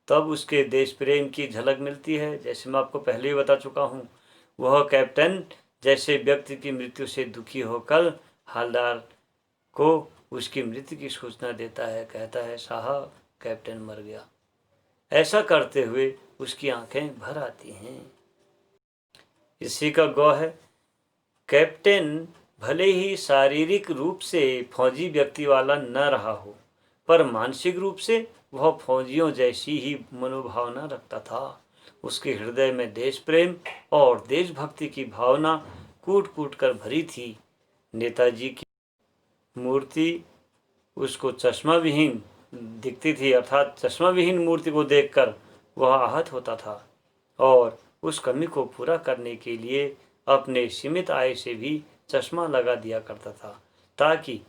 तब उसके देश प्रेम की झलक मिलती है। जैसे मैं आपको पहले ही बता चुका हूँ, वह कैप्टन जैसे व्यक्ति की मृत्यु से दुखी होकर हालदार को उसकी मृत्यु की सूचना देता है, कहता है, साहब कैप्टन मर गया। ऐसा करते हुए उसकी आंखें भर आती हैं। इसी का गौ है, कैप्टन भले ही शारीरिक रूप से फौजी व्यक्ति वाला न रहा हो, पर मानसिक रूप से वह फौजियों जैसी ही मनोभावना रखता था। उसके हृदय में देश प्रेम और देशभक्ति की भावना कूट कूट कर भरी थी। नेताजी की मूर्ति उसको चश्मा विहीन दिखती थी, अर्थात चश्मा विहीन मूर्ति को देखकर वह आहत होता था और उस कमी को पूरा करने के लिए अपने सीमित आय से भी चश्मा लगा दिया करता था ताकि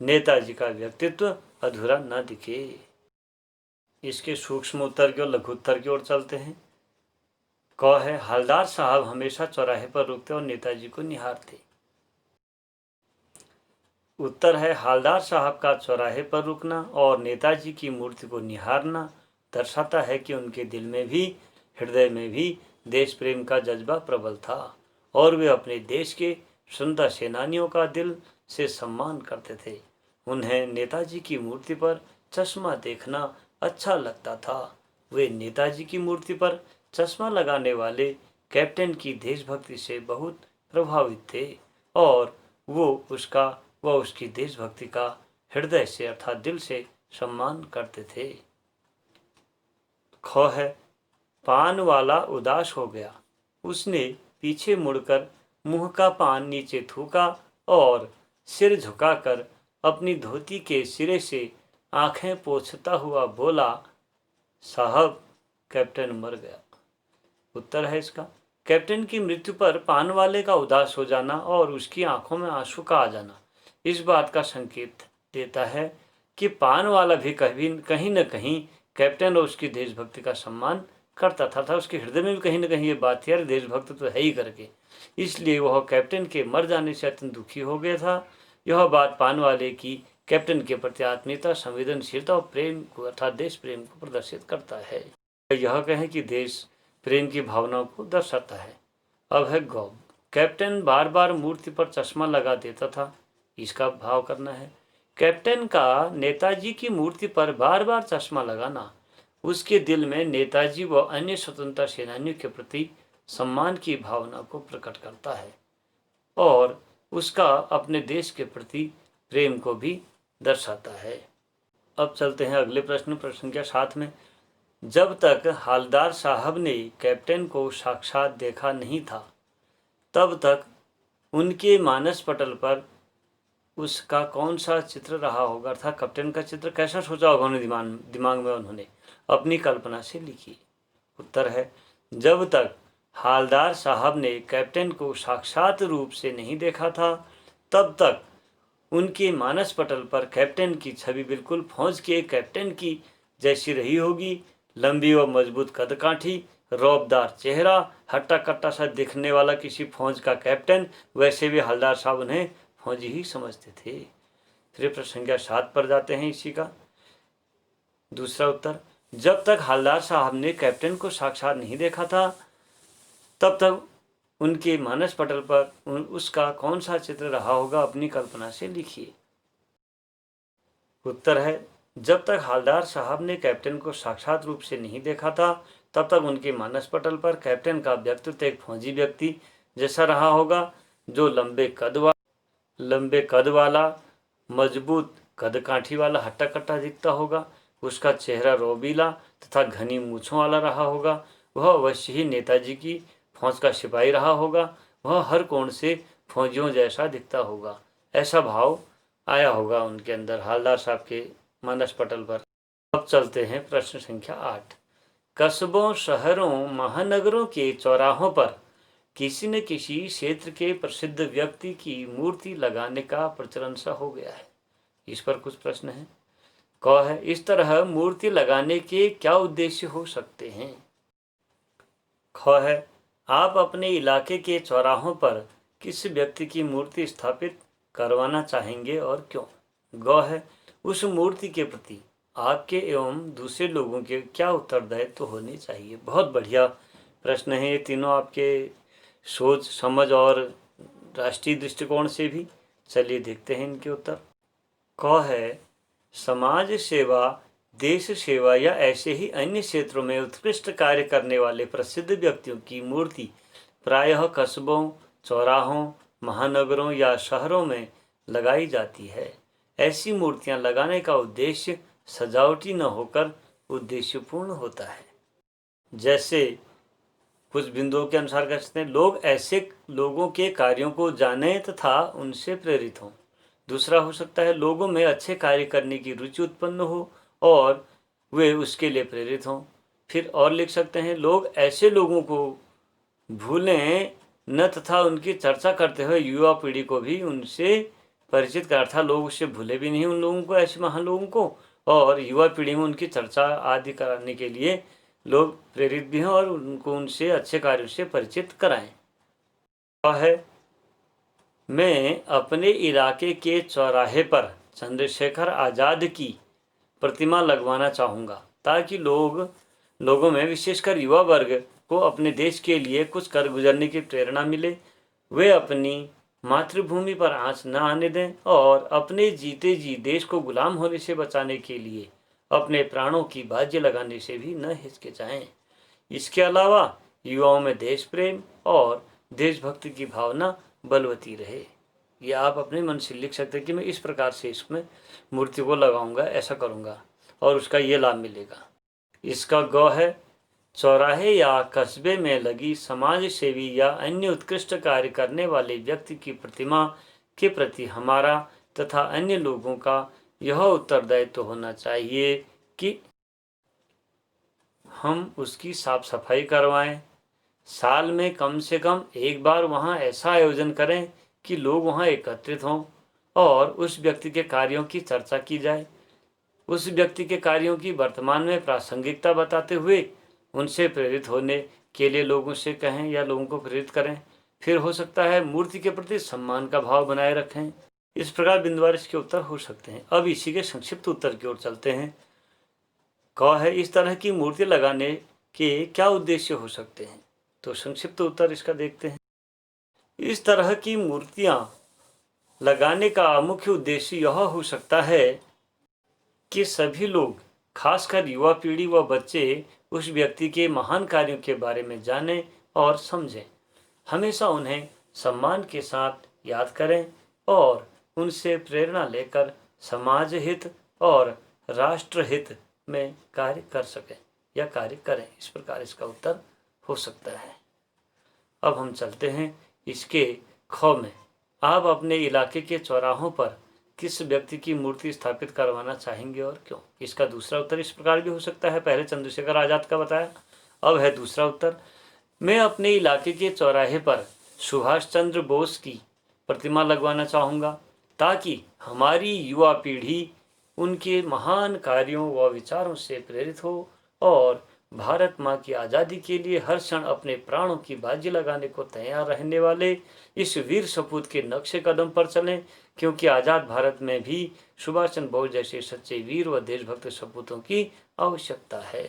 नेताजी का व्यक्तित्व अधूरा न दिखे। इसके सूक्ष्म उत्तर की और लघु उत्तर की ओर चलते हैं। क है हवलदार साहब हमेशा चौराहे पर रुकते और नेताजी को निहारते। उत्तर है हवलदार साहब का चौराहे पर रुकना और नेताजी की मूर्ति को निहारना दर्शाता है कि उनके दिल में भी, हृदय में भी देश प्रेम का जज्बा प्रबल था और वे अपने देश के सुंदर सेनानियों का दिल से सम्मान करते थे। उन्हें नेताजी की मूर्ति पर चश्मा देखना अच्छा लगता था। वे नेताजी की मूर्ति पर चश्मा लगाने वाले कैप्टन की देशभक्ति से बहुत प्रभावित थे और वो उसकी देशभक्ति का हृदय से अर्थात दिल से सम्मान करते थे। ख है पान वाला उदास हो गया। उसने पीछे मुड़कर मुंह का पान नीचे थूका और सिर झुकाकर अपनी धोती के सिरे से आंखें पोंछता हुआ बोला, साहब कैप्टन मर गया। उत्तर है इसका कैप्टन की मृत्यु पर पान वाले का उदास हो जाना और उसकी आंखों में आंसू का आ जाना इस बात का संकेत देता है कि पान वाला भी कहीं न कहीं कैप्टन और उसकी देशभक्ति का सम्मान करता था उसके हृदय में भी कहीं न कहीं ये बात थी, यार देशभक्त तो है ही करके, इसलिए वह कैप्टन के मर जाने से अत्यंत दुखी हो गया था। यह बात पान वाले की कैप्टन के प्रति आत्मीयता, संवेदनशीलता और प्रेम को अर्थात देश प्रेम को प्रदर्शित करता है। यह कहें कि देश प्रेम की भावनाओं को दर्शाता है। अब है गौ। कैप्टन बार बार मूर्ति पर चश्मा लगा देता था, इसका भाव करना है। कैप्टन का नेताजी की मूर्ति पर बार बार चश्मा लगाना उसके दिल में नेताजी व अन्य स्वतंत्रता सेनानियों के प्रति सम्मान की भावना को प्रकट करता है और उसका अपने देश के प्रति प्रेम को भी दर्शाता है। अब चलते हैं अगले प्रश्न संख्या 7 में। जब तक हवलदार साहब ने कैप्टन को साक्षात देखा नहीं था तब तक उनके मानस पटल पर उसका कौन सा चित्र रहा होगा, अर्थात कैप्टन का चित्र कैसा सोचा होगा उन्होंने दिमाग में उन्होंने अपनी कल्पना से लिखी। उत्तर है जब तक हवलदार साहब ने कैप्टन को साक्षात रूप से नहीं देखा था तब तक उनके मानस पटल पर कैप्टन की छवि बिल्कुल फौज के कैप्टन की जैसी रही होगी। लंबी और मजबूत कदकाठी, रौबदार चेहरा, हट्टा कट्टा सा दिखने वाला किसी फौज का कैप्टन, वैसे भी हवलदार साहब उन्हें फौजी ही समझते थे। फिर प्रश्न संख्या 7 पर जाते हैं। इसी का दूसरा उत्तर, जब तक हवलदार साहब ने कैप्टन को साक्षात नहीं देखा था तब तक उनके मानस पटल पर उसका कौन सा चित्र रहा होगा, अपनी कल्पना से लिखिए। उत्तर है जब तक हवलदार साहब ने कैप्टन को साक्षात रूप से नहीं देखा था तब तक उनके मानस पटल पर कैप्टन का व्यक्तित्व एक फौजी व्यक्ति जैसा रहा होगा, जो लंबे कद वाला, मजबूत कदकाठी वाला, हट्टा कट्टा दिखता होगा। उसका चेहरा रोबीला तथा घनी मूछों वाला रहा होगा। वह अवश्य ही नेताजी की फौज का सिपाही रहा होगा। वह हर कोण से फौजियों जैसा दिखता होगा। ऐसा भाव आया होगा उनके अंदर हवलदार साहब के मानस पटल पर। अब चलते हैं प्रश्न संख्या 8। कस्बों, शहरों, महानगरों के चौराहों पर किसी न किसी क्षेत्र के प्रसिद्ध व्यक्ति की मूर्ति लगाने का प्रचलन सा हो गया है। इस पर कुछ प्रश्न हैं। क है इस तरह मूर्ति लगाने के क्या उद्देश्य हो सकते हैं। ख है आप अपने इलाके के चौराहों पर किस व्यक्ति की मूर्ति स्थापित करवाना चाहेंगे और क्यों। ग है उस मूर्ति के प्रति आपके एवं दूसरे लोगों के क्या उत्तरदायित्व तो होने चाहिए। बहुत बढ़िया प्रश्न है ये तीनों, आपके सोच समझ और राष्ट्रीय दृष्टिकोण से भी। चलिए देखते हैं इनके उत्तर। क है समाज सेवा, देश सेवा या ऐसे ही अन्य क्षेत्रों में उत्कृष्ट कार्य करने वाले प्रसिद्ध व्यक्तियों की मूर्ति प्रायः कस्बों, चौराहों, महानगरों या शहरों में लगाई जाती है। ऐसी मूर्तियां लगाने का उद्देश्य सजावटी न होकर उद्देश्यपूर्ण होता है। जैसे कुछ बिंदुओं के अनुसार कह सकते हैं, लोग ऐसे लोगों के कार्यों को जानें तथा उनसे प्रेरित हों। दूसरा हो सकता है लोगों में अच्छे कार्य करने की रुचि उत्पन्न हो और वे उसके लिए प्रेरित हों। फिर और लिख सकते हैं लोग ऐसे लोगों को भूलें न तथा उनकी चर्चा करते हुए युवा पीढ़ी को भी उनसे परिचित कर, अर्थात लोग उससे भूले भी नहीं उन लोगों को, ऐसे महान लोगों को, और युवा पीढ़ी में उनकी चर्चा आदि कराने के लिए लोग प्रेरित भी हैं और उनको उनसे अच्छे कार्यों से परिचित कराएं। है मैं अपने इलाके के चौराहे पर चंद्रशेखर आज़ाद की प्रतिमा लगवाना चाहूँगा ताकि लोगों में विशेषकर युवा वर्ग को अपने देश के लिए कुछ कर गुजरने की प्रेरणा मिले। वे अपनी मातृभूमि पर आँच न आने दें और अपने जीते जी देश को गुलाम होने से बचाने के लिए अपने प्राणों की बाजी लगाने से भी न हिचकिचाएं। इसके अलावा युवाओं में देश प्रेम और देशभक्ति की भावना बलवती रहे। ये आप अपने मन से लिख सकते हैं कि मैं इस प्रकार से इसमें मूर्ति को लगाऊंगा, ऐसा करूंगा और उसका ये लाभ मिलेगा। इसका गौ है चौराहे या कस्बे में लगी समाज सेवी या अन्य उत्कृष्ट कार्य करने वाले व्यक्ति की प्रतिमा के प्रति हमारा तथा अन्य लोगों का यह उत्तरदायित्व होना चाहिए कि हम उसकी साफ सफाई करवाएं। साल में कम से कम एक बार वहां ऐसा आयोजन करें कि लोग वहां एकत्रित हों और उस व्यक्ति के कार्यों की चर्चा की जाए। उस व्यक्ति के कार्यों की वर्तमान में प्रासंगिकता बताते हुए उनसे प्रेरित होने के लिए लोगों से कहें या लोगों को प्रेरित करें। फिर हो सकता है मूर्ति के प्रति सम्मान का भाव बनाए रखें। इस प्रकार बिंदुवार इसके उत्तर हो सकते हैं। अब इसी के संक्षिप्त उत्तर की ओर चलते हैं। क है इस तरह की मूर्ति लगाने के क्या उद्देश्य हो सकते हैं, तो संक्षिप्त उत्तर इसका देखते हैं। इस तरह की मूर्तियां लगाने का मुख्य उद्देश्य यह हो सकता है कि सभी लोग, खासकर युवा पीढ़ी व बच्चे, उस व्यक्ति के महान कार्यों के बारे में जानें और समझें। हमेशा उन्हें सम्मान के साथ याद करें और उनसे प्रेरणा लेकर समाज हित और राष्ट्र हित में कार्य कर सकें या कार्य करें। इस प्रकार इसका उत्तर हो सकता है। अब हम चलते हैं इसके ख में। आप अपने इलाके के चौराहों पर किस व्यक्ति की मूर्ति स्थापित करवाना चाहेंगे और क्यों? इसका दूसरा उत्तर इस प्रकार भी हो सकता है। पहले चंद्रशेखर आज़ाद का बताया, अब है दूसरा उत्तर। मैं अपने इलाके के चौराहे पर सुभाष चंद्र बोस की प्रतिमा लगवाना चाहूँगा ताकि हमारी युवा पीढ़ी उनके महान कार्यों व विचारों से प्रेरित हो और भारत माँ की आज़ादी के लिए हर क्षण अपने प्राणों की बाजी लगाने को तैयार रहने वाले इस वीर सपूत के नक्शे कदम पर चलें, क्योंकि आज़ाद भारत में भी सुभाष चंद्र बोस जैसे सच्चे वीर व देशभक्त सपूतों की आवश्यकता है।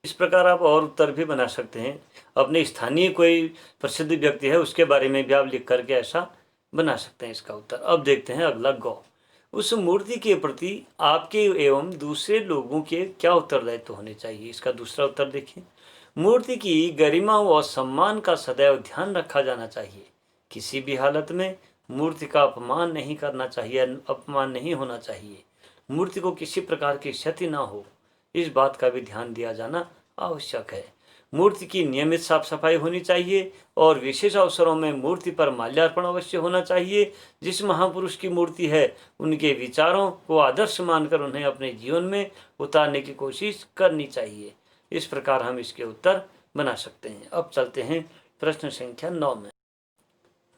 इस प्रकार आप और उत्तर भी बना सकते हैं। अपने स्थानीय कोई प्रसिद्ध व्यक्ति है उसके बारे में भी आप लिख करके ऐसा बना सकते हैं इसका उत्तर। अब देखते हैं अगला गौ। उस मूर्ति के प्रति आपके एवं दूसरे लोगों के क्या उत्तरदायित्व होने चाहिए? इसका दूसरा उत्तर देखिए। मूर्ति की गरिमा व सम्मान का सदैव ध्यान रखा जाना चाहिए। किसी भी हालत में मूर्ति का अपमान नहीं करना चाहिए, अपमान नहीं होना चाहिए। मूर्ति को किसी प्रकार की क्षति ना हो, इस बात का भी ध्यान दिया जाना आवश्यक है। मूर्ति की नियमित साफ सफाई होनी चाहिए और विशेष अवसरों में मूर्ति पर माल्यार्पण अवश्य होना चाहिए। जिस महापुरुष की मूर्ति है उनके विचारों को आदर्श मानकर उन्हें अपने जीवन में उतारने की कोशिश करनी चाहिए। इस प्रकार हम इसके उत्तर बना सकते हैं। अब चलते हैं प्रश्न संख्या 9 में।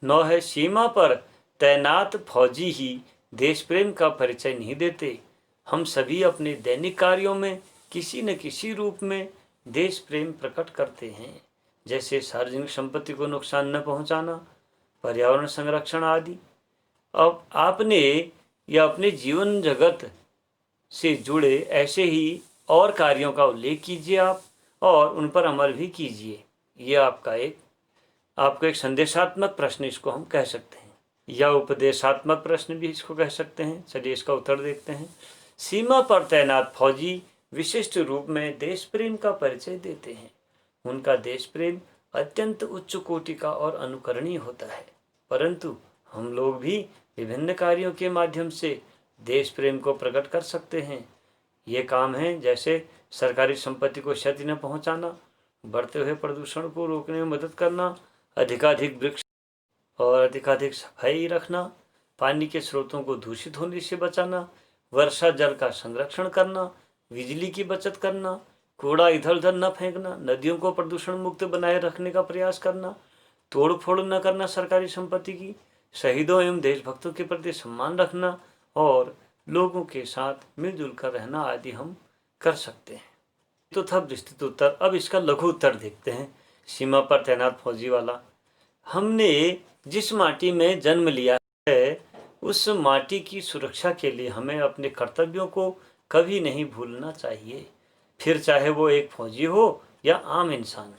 9 है सीमा पर तैनात फौजी ही देश प्रेम का परिचय नहीं देते। हम सभी अपने दैनिक कार्यों में किसी न किसी रूप में देश प्रेम प्रकट करते हैं, जैसे सार्वजनिक संपत्ति को नुकसान न पहुंचाना, पर्यावरण संरक्षण आदि। अब आपने या अपने जीवन जगत से जुड़े ऐसे ही और कार्यों का उल्लेख कीजिए आप और उन पर अमल भी कीजिए। ये आपको एक संदेशात्मक प्रश्न इसको हम कह सकते हैं या उपदेशात्मक प्रश्न भी इसको कह सकते हैं। चलिए इसका उत्तर देखते हैं। सीमा पर तैनात फौजी विशिष्ट रूप में देश प्रेम का परिचय देते हैं। उनका देश प्रेम अत्यंत उच्च कोटि का और अनुकरणीय होता है, परंतु हम लोग भी विभिन्न कार्यों के माध्यम से देश प्रेम को प्रकट कर सकते हैं। ये काम है जैसे सरकारी संपत्ति को क्षति न पहुंचाना, बढ़ते हुए प्रदूषण को रोकने में मदद करना, अधिकाधिक वृक्ष और अधिकाधिक सफाई रखना, पानी के स्रोतों को दूषित होने से बचाना, वर्षा जल का संरक्षण करना, बिजली की बचत करना, कूड़ा इधर उधर न फेंकना, नदियों को प्रदूषण मुक्त बनाए रखने का प्रयास करना, तोड़ फोड़ न करना सरकारी संपत्ति की, शहीदों एवं देशभक्तों के प्रति सम्मान रखना और लोगों के साथ मिलजुल कर रहना आदि हम कर सकते हैं। तो था विस्तृत उत्तर। अब इसका लघु उत्तर देखते हैं। सीमा पर तैनात फौजी वाला, हमने जिस माटी में जन्म लिया है उस माटी की सुरक्षा के लिए हमें अपने कर्तव्यों को कभी नहीं भूलना चाहिए, फिर चाहे वो एक फौजी हो या आम इंसान।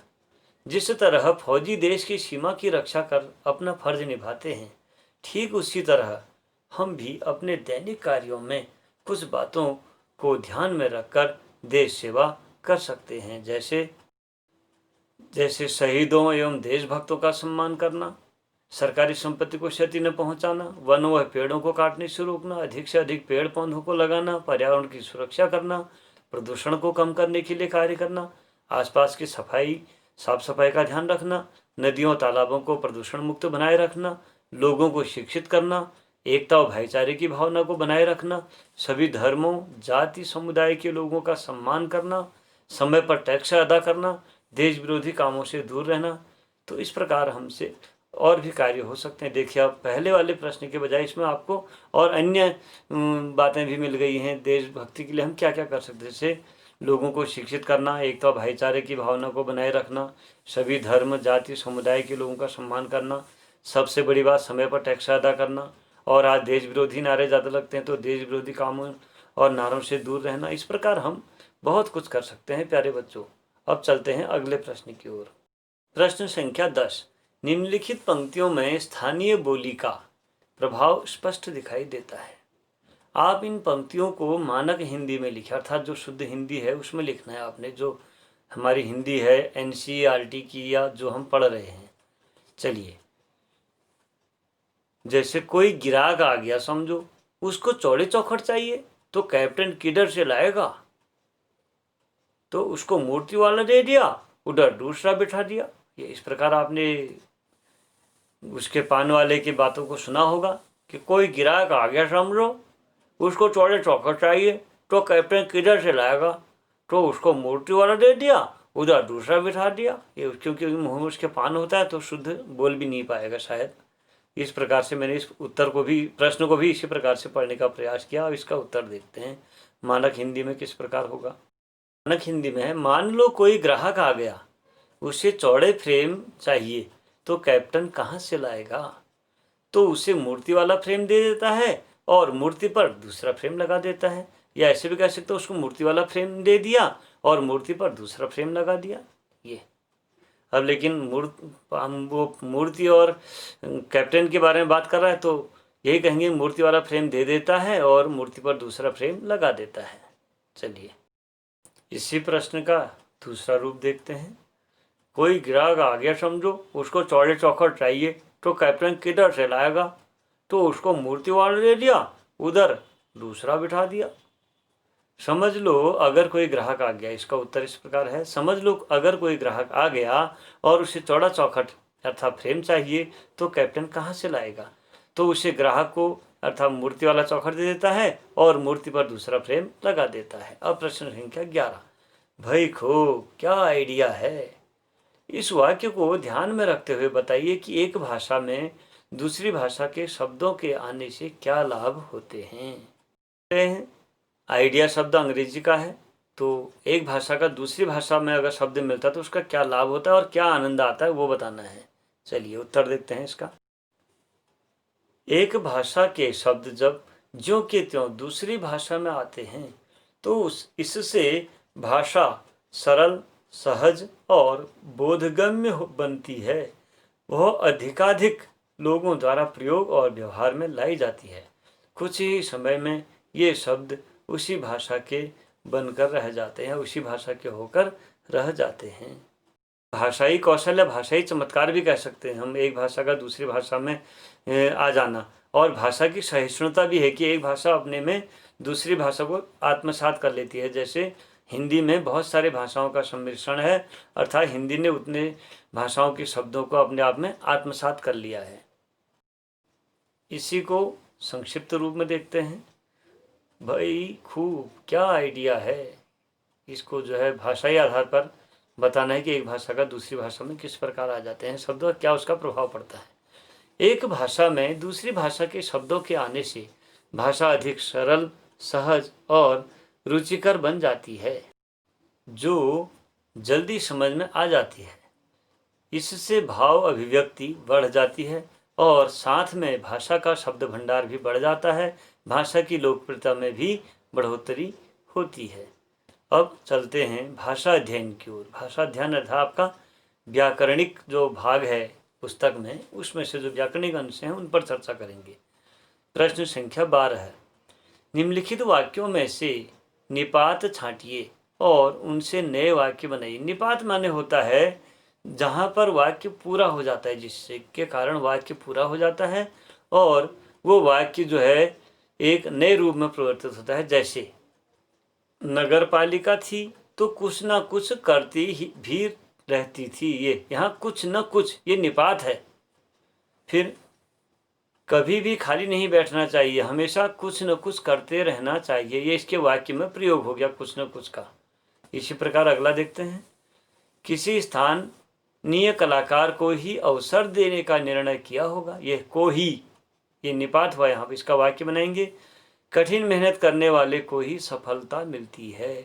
जिस तरह फौजी देश की सीमा की रक्षा कर अपना फर्ज निभाते हैं, ठीक उसी तरह हम भी अपने दैनिक कार्यों में कुछ बातों को ध्यान में रखकर देश सेवा कर सकते हैं, जैसे शहीदों एवं देशभक्तों का सम्मान करना, सरकारी संपत्ति को क्षति न पहुंचाना, वनों व पेड़ों को काटने से रोकना, अधिक से अधिक पेड़ पौधों को लगाना, पर्यावरण की सुरक्षा करना, प्रदूषण को कम करने के लिए कार्य करना, आसपास की साफ सफाई का ध्यान रखना, नदियों तालाबों को प्रदूषण मुक्त बनाए रखना, लोगों को शिक्षित करना, एकता और भाईचारे की भावना को बनाए रखना, सभी धर्मों जाति समुदाय के लोगों का सम्मान करना, समय पर टैक्स अदा करना, देश विरोधी कामों से दूर रहना। तो इस प्रकार हमसे और भी कार्य हो सकते हैं। देखिए, आप पहले वाले प्रश्न के बजाय इसमें आपको और अन्य बातें भी मिल गई हैं। देशभक्ति के लिए हम क्या क्या कर सकते हैं, जैसे लोगों को शिक्षित करना, एकता भाईचारे की भावना को बनाए रखना, सभी धर्म जाति समुदाय के लोगों का सम्मान करना, सबसे बड़ी बात समय पर टैक्स अदा करना, और आज देश विरोधी नारे ज़्यादा लगते हैं तो देश विरोधी कामों और नारों से दूर रहना। इस प्रकार हम बहुत कुछ कर सकते हैं प्यारे बच्चों। अब चलते हैं अगले प्रश्न की ओर। प्रश्न संख्या 10। निम्नलिखित पंक्तियों में स्थानीय बोली का प्रभाव स्पष्ट दिखाई देता है। आप इन पंक्तियों को मानक हिंदी में लिखें, अर्थात जो शुद्ध हिंदी है उसमें लिखना है आपने, जो हमारी हिंदी है एनसीईआरटी की या जो हम पढ़ रहे हैं। चलिए, जैसे कोई गिराक आ गया, समझो उसको चौड़े चौखट चाहिए तो कैप्टन किधर से लाएगा, तो उसको मूर्ति वाला दे दिया, उधर दूसरा बिठा दिया। ये इस प्रकार आपने उसके पान वाले की बातों को सुना होगा कि कोई गिराक आ गया, समझो उसको चौड़े चौखट चाहिए तो कैप्टन किधर से लाएगा, तो उसको मूर्ति वाला दे दिया, उधर दूसरा बिठा दिया। ये क्योंकि मुँह में उसके पान होता है तो शुद्ध बोल भी नहीं पाएगा शायद। इस प्रकार से मैंने इस उत्तर को भी, प्रश्न को भी इसी प्रकार से पढ़ने का प्रयास किया। अब इसका उत्तर देखते हैं मानक हिंदी में किस प्रकार होगा। मानक हिंदी में है, मान लो कोई ग्राहक आ गया, उसे चौड़े फ्रेम चाहिए तो कैप्टन कहाँ से लाएगा, तो उसे मूर्ति वाला फ्रेम दे देता है और मूर्ति पर दूसरा फ्रेम लगा देता है। या ऐसे भी कह सकते हो, उसको मूर्ति वाला फ्रेम दे दिया और मूर्ति पर दूसरा फ्रेम लगा दिया। ये अब लेकिन वो मूर्ति और कैप्टन के बारे में बात कर रहा है तो यही कहेंगे मूर्ति वाला फ्रेम दे देता है और मूर्ति पर दूसरा फ्रेम लगा देता है। चलिए, इसी प्रश्न का दूसरा रूप देखते हैं। कोई ग्राहक आ गया, समझो उसको चौड़े चौखट चाहिए तो कैप्टन किधर से लाएगा, तो उसको मूर्ति वाला दे दिया, उधर दूसरा बिठा दिया। समझ लो अगर कोई ग्राहक आ गया, इसका उत्तर इस प्रकार है। समझ लो अगर कोई ग्राहक आ गया और उसे चौड़ा चौखट अर्थात फ्रेम चाहिए तो कैप्टन कहाँ से लाएगा, तो उसे ग्राहक को अर्थात मूर्ति वाला चौखट दे देता है और मूर्ति पर दूसरा फ्रेम लगा देता है। अब प्रश्न संख्या 11। भाई खूब, क्या आइडिया है। इस वाक्य को ध्यान में रखते हुए बताइए कि एक भाषा में दूसरी भाषा के शब्दों के आने से क्या लाभ होते हैं। आइडिया शब्द अंग्रेजी का है, तो एक भाषा का दूसरी भाषा में अगर शब्द मिलता है तो उसका क्या लाभ होता है और क्या आनंद आता है वो बताना है। चलिए उत्तर देखते हैं इसका। एक भाषा के शब्द जब ज्यों के त्यों दूसरी भाषा में आते हैं तो इससे भाषा सरल, सहज और बोधगम्य बनती है। वह अधिकाधिक लोगों द्वारा प्रयोग और व्यवहार में लाई जाती है। कुछ ही समय में ये शब्द उसी भाषा के बनकर रह जाते हैं, उसी भाषा के होकर रह जाते हैं। भाषाई कौशल या भाषाई चमत्कार भी कह सकते हैं हम, एक भाषा का दूसरी भाषा में आ जाना। और भाषा की सहिष्णुता भी है कि एक भाषा अपने में दूसरी भाषा को आत्मसात कर लेती है। जैसे हिंदी में बहुत सारे भाषाओं का सम्मिश्रण है, अर्थात हिंदी ने उतने भाषाओं के शब्दों को अपने आप में आत्मसात कर लिया है। इसी को संक्षिप्त रूप में देखते हैं। भाई खूब, क्या आइडिया है। इसको जो है भाषाई आधार पर बताना है कि एक भाषा का दूसरी भाषा में किस प्रकार आ जाते हैं शब्द और क्या उसका प्रभाव पड़ता है। एक भाषा में दूसरी भाषा के शब्दों के आने से भाषा अधिक सरल, सहज और रुचिकर बन जाती है, जो जल्दी समझ में आ जाती है। इससे भाव अभिव्यक्ति बढ़ जाती है और साथ में भाषा का शब्द भंडार भी बढ़ जाता है। भाषा की लोकप्रियता में भी बढ़ोतरी होती है। अब चलते हैं भाषा अध्ययन की ओर। भाषा अध्ययन अर्थात आपका व्याकरणिक जो भाग है पुस्तक में, उसमें से जो व्याकरणिक अंश हैं उन पर चर्चा करेंगे। प्रश्न संख्या 12 है, निम्नलिखित वाक्यों में से निपात छांटिए और उनसे नए वाक्य बनाइए। निपात माने होता है जहाँ पर वाक्य पूरा हो जाता है, जिससे के कारण वाक्य पूरा हो जाता है और वो वाक्य जो है एक नए रूप में परिवर्तित होता है। जैसे नगर पालिका थी तो कुछ ना कुछ करती ही भी रहती थी। ये यहाँ कुछ न कुछ, ये निपात है। फिर कभी भी खाली नहीं बैठना चाहिए, हमेशा कुछ न कुछ करते रहना चाहिए। ये इसके वाक्य में प्रयोग हो गया कुछ न कुछ का। इसी प्रकार अगला देखते हैं, किसी स्थानीय कलाकार को ही अवसर देने का निर्णय किया होगा। ये को ही, ये निपात हुआ यहाँ पे। इसका वाक्य बनाएंगे, कठिन मेहनत करने वाले को ही सफलता मिलती है।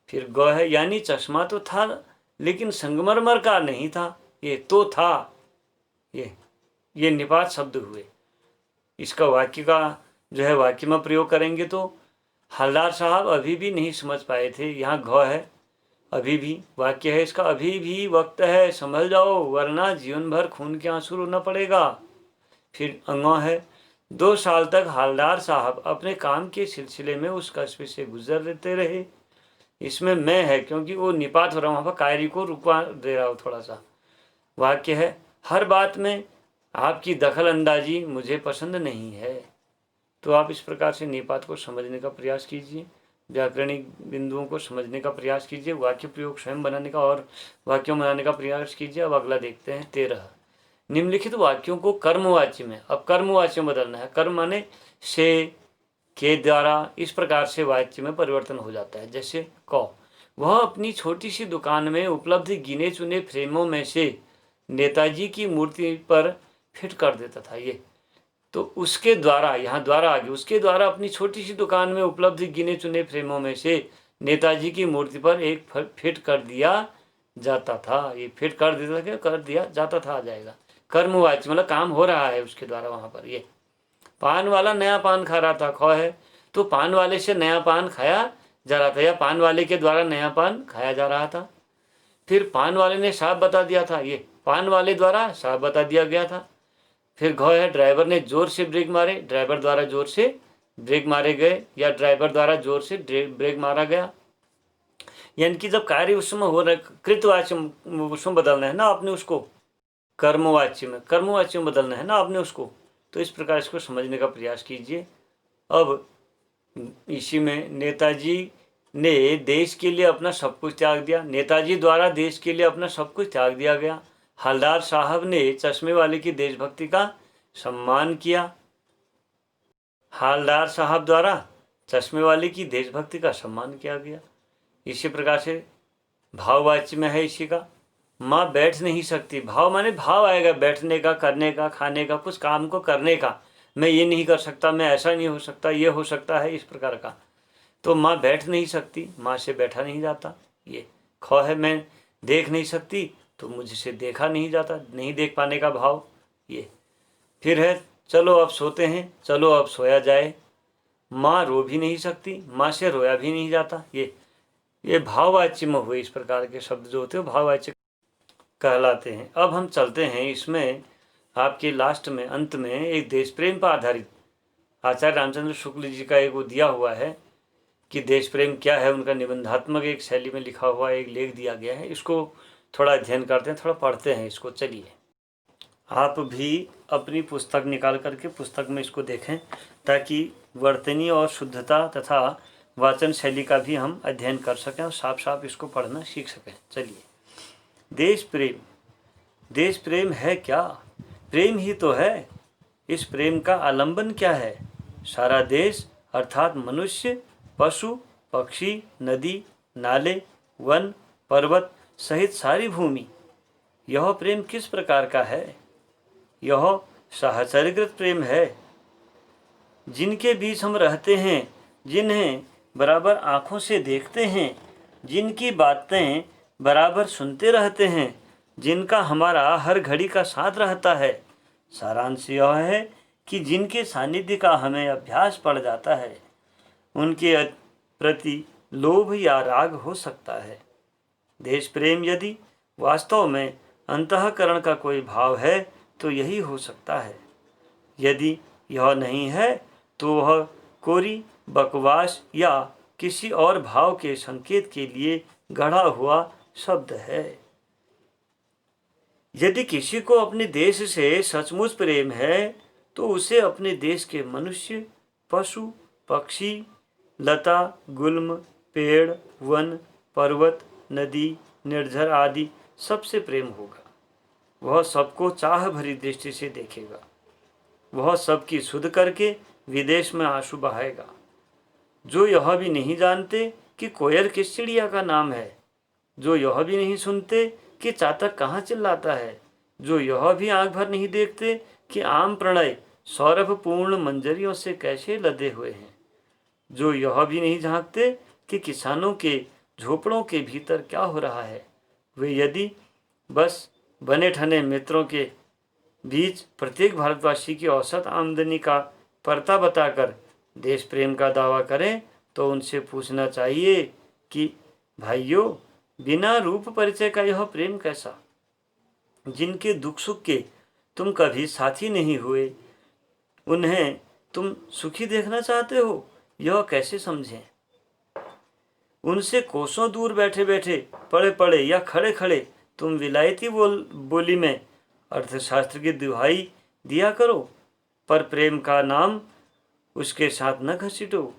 फिर ग है, यानी चश्मा तो था लेकिन संगमरमर का नहीं था। ये तो था, ये निपात शब्द हुए। इसका वाक्य का जो है वाक्य में प्रयोग करेंगे तो हलदार साहब अभी भी नहीं समझ पाए थे। यहाँ घ है, अभी भी वाक्य है इसका, अभी भी वक्त है, संभल जाओ वरना जीवन भर खून के आंसू रोना पड़ेगा। फिर अंगों है, 2 साल तक हलदार साहब अपने काम के सिलसिले में उस कस्बे से गुजरते रहे। इसमें मैं है क्योंकि वो निपात हो रहा हूँ, वहाँ पर कायरी को रुकवा दे रहा हूँ थोड़ा सा। वाक्य है, हर बात में आपकी दखल अंदाजी मुझे पसंद नहीं है। तो आप इस प्रकार से निपात को समझने का प्रयास कीजिए, व्याकरणिक बिंदुओं को समझने का प्रयास कीजिए, वाक्य प्रयोग स्वयं बनाने का और वाक्यों बनाने का प्रयास कीजिए। अब अगला देखते हैं 13, निम्नलिखित वाक्यों को कर्मवाच्य में, अब कर्मवाच्य में बदलना है। कर्म माने से, के द्वारा, इस प्रकार से वाच्य में परिवर्तन हो जाता है। जैसे क, वह अपनी छोटी सी दुकान में उपलब्ध गिने चुने फ्रेमों में से नेताजी की मूर्ति पर फिट कर देता था। ये तो उसके द्वारा, यहाँ द्वारा आगे, उसके द्वारा अपनी छोटी सी दुकान में उपलब्ध गिने चुने फ्रेमों में से नेताजी की मूर्ति पर एक फिट कर दिया जाता था। ये फिट कर देता था, कर दिया जाता था आ जाएगा। कर्मवाच्य मतलब काम हो रहा है उसके द्वारा वहाँ पर। ये पान वाला नया पान खा रहा था, ख है, तो पान वाले से नया पान खाया जा रहा था या पान वाले के द्वारा नया पान खाया जा रहा था। फिर पान वाले ने साफ बता दिया था, ये पान वाले द्वारा साफ बता दिया गया था। फिर घ है, ड्राइवर ने जोर से ब्रेक मारे, ड्राइवर द्वारा जोर से ब्रेक मारे गए या ड्राइवर द्वारा जोर से ब्रेक मारा गया। यानी कि जब कार्य उसमें हो रहा, कृतवाच्य उसमें बदलना है ना आपने उसको, कर्मवाच्य में बदलना है ना आपने उसको। तो इस प्रकार इसको समझने का प्रयास कीजिए। अब इसी में नेताजी ने देश के लिए अपना सब कुछ त्याग दिया, नेताजी द्वारा देश के लिए अपना सब कुछ त्याग दिया गया। हलदार साहब ने चश्मे वाले की देशभक्ति का सम्मान किया, हलदार साहब द्वारा चश्मे वाले की देशभक्ति का सम्मान किया गया। इसी प्रकार से भाववाच्य में है इसी का, माँ बैठ नहीं सकती, भाव माने भाव आएगा बैठने का, करने का, खाने का, कुछ काम को करने का। मैं ये नहीं कर सकता, मैं ऐसा नहीं हो सकता, ये हो सकता है, इस प्रकार का। तो माँ बैठ नहीं सकती, माँ से बैठा नहीं जाता। ये ख है, मैं देख नहीं सकती तो मुझसे देखा नहीं जाता, नहीं देख पाने का भाव। ये फिर है, चलो अब सोते हैं, चलो अब सोया जाए। माँ रो भी नहीं सकती, माँ से रोया भी नहीं जाता। ये भाववाच्य में हुए। इस प्रकार के शब्द जो होते हैं भाववाच्य कहलाते हैं। अब हम चलते हैं इसमें आपके लास्ट में, अंत में एक देश प्रेम पर आधारित आचार्य रामचंद्र शुक्ल जी का एक वो दिया हुआ है कि देश प्रेम क्या है, उनका निबंधात्मक एक शैली में लिखा हुआ एक लेख दिया गया है। इसको थोड़ा अध्ययन करते हैं, थोड़ा पढ़ते हैं इसको। चलिए आप भी अपनी पुस्तक निकाल करके पुस्तक में इसको देखें ताकि वर्तनी और शुद्धता तथा वाचन शैली का भी हम अध्ययन कर सकें और साफ साफ इसको पढ़ना सीख सकें। चलिए, देश प्रेम है क्या? प्रेम ही तो है। इस प्रेम का आलंबन क्या है? सारा देश अर्थात मनुष्य, पशु, पक्षी, नदी, नाले, वन, पर्वत सहित सारी भूमि। यह प्रेम किस प्रकार का है? यह साहचर्यकृत प्रेम है। जिनके बीच हम रहते हैं, जिन्हें बराबर आंखों से देखते हैं, जिनकी बातें बराबर सुनते रहते हैं, जिनका हमारा हर घड़ी का साथ रहता है। सारांश यह है कि जिनके सानिध्य का हमें अभ्यास पड़ जाता है, उनके प्रति लोभ या राग हो सकता है। देश प्रेम यदि वास्तव में अंतःकरण का कोई भाव है तो यही हो सकता है। यदि यह नहीं है तो वह कोरी बकवास या किसी और भाव के संकेत के लिए गढ़ा हुआ शब्द है। यदि किसी को अपने देश से सचमुच प्रेम है तो उसे अपने देश के मनुष्य, पशु, पक्षी, लता, गुल्म, पेड़, वन, पर्वत, नदी, निर्झर आदि सबसे प्रेम होगा। वह सबको चाह भरी दृष्टि से देखेगा। वह सबकी सुध करके विदेश में आंसू बहाएगा। जो यह भी नहीं जानते कि कोयल किस चिड़िया का नाम है, जो यह भी नहीं सुनते कि चातक कहाँ चिल्लाता है, जो यह भी आंख भर नहीं देखते कि आम प्रणय सौरभपूर्ण मंजरियों से कैसे लदे हुए हैं, जो यह भी नहीं झांकते कि किसानों के झोपड़ों के भीतर क्या हो रहा है, वे यदि बस बने ठने मित्रों के बीच प्रत्येक भारतवासी की औसत आमदनी का परता बताकर देश प्रेम का दावा करें तो उनसे पूछना चाहिए कि भाइयों, बिना रूप परिचय का यह प्रेम कैसा? जिनके दुख सुख के तुम कभी साथी नहीं हुए, उन्हें तुम सुखी देखना चाहते हो, यह कैसे समझें? उनसे कोसों दूर बैठे बैठे, पड़े पड़े या खड़े खड़े तुम विलायती बोली में अर्थशास्त्र की दुहाई दिया करो, पर प्रेम का नाम उसके साथ न घसीटो।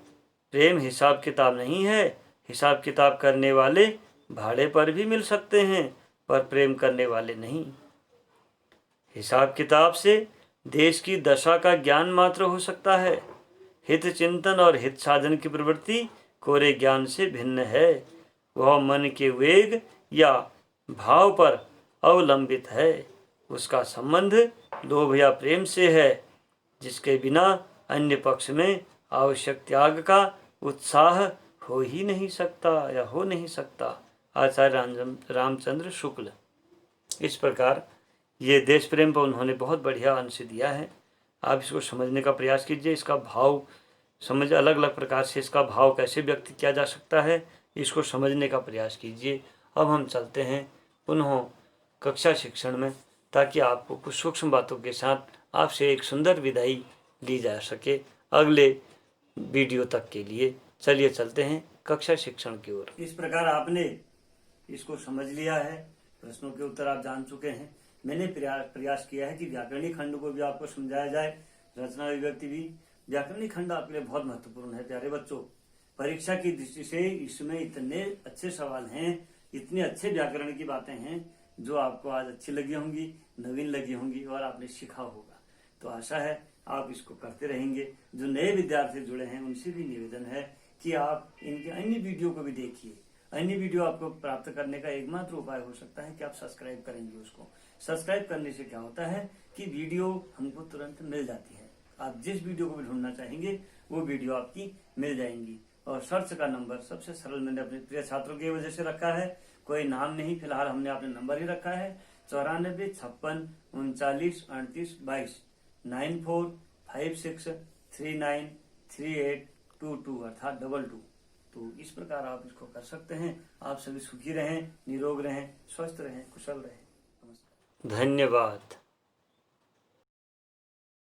प्रेम हिसाब किताब नहीं है। हिसाब किताब करने वाले भाड़े पर भी मिल सकते हैं, पर प्रेम करने वाले नहीं। हिसाब किताब से देश की दशा का ज्ञान मात्र हो सकता है। हित चिंतन और हित साधन की प्रवृत्ति कोरे ज्ञान से भिन्न है। वह मन के वेग या भाव पर अवलंबित है। उसका संबंध लोभ या प्रेम से है, जिसके बिना अन्य पक्ष में आवश्यक त्याग का उत्साह हो ही नहीं सकता या हो नहीं सकता। आचार्य रामचंद्र शुक्ल। इस प्रकार ये देश प्रेम पर उन्होंने बहुत बढ़िया अंश दिया है। आप इसको समझने का प्रयास कीजिए। इसका भाव समझ अलग अलग प्रकार से इसका भाव कैसे व्यक्त किया जा सकता है, इसको समझने का प्रयास कीजिए। अब हम चलते हैं पुनः कक्षा शिक्षण में, ताकि आपको कुछ सूक्ष्म बातों के साथ आपसे एक सुंदर विदाई ली जा सके अगले वीडियो तक के लिए। चलिए चलते हैं कक्षा शिक्षण की ओर। इस प्रकार आपने इसको समझ लिया है, प्रश्नों के उत्तर आप जान चुके हैं। मैंने प्रयास किया है कि व्याकरणिक खंड को भी आपको समझाया जाए, रचना विभक्ति भी। व्याकरणिक खंड आपके लिए बहुत महत्वपूर्ण है प्यारे बच्चों। परीक्षा की दृष्टि से इसमें इतने अच्छे सवाल हैं, इतने अच्छे व्याकरण की बातें हैं जो आपको आज अच्छी लगी होंगी, नवीन लगी होंगी और आपने सीखा होगा। तो आशा है आप इसको करते रहेंगे। जो नए विद्यार्थी जुड़े हैं उनसे भी निवेदन है कि आप इनके अन्य वीडियो को भी देखिए। अन्य वीडियो आपको प्राप्त करने का एकमात्र उपाय हो सकता है कि आप सब्सक्राइब करेंगे उसको। सब्सक्राइब करने से क्या होता है कि वीडियो हमको तुरंत मिल जाती है। आप जिस वीडियो को भी ढूंढना चाहेंगे वो वीडियो आपकी मिल जाएंगी। और सर्च का नंबर सबसे सरल मैंने अपने प्रिय छात्रों की वजह से रखा है, कोई नाम नहीं, फिलहाल हमने अपने नंबर ही रखा है 94 56 39 38 22 9456393822 अर्थात 22। तो इस प्रकार आप इसको कर सकते हैं। आप सभी सुखी रहें, निरोग रहें, स्वस्थ रहें, कुशल रहें। नमस्कार, धन्यवाद।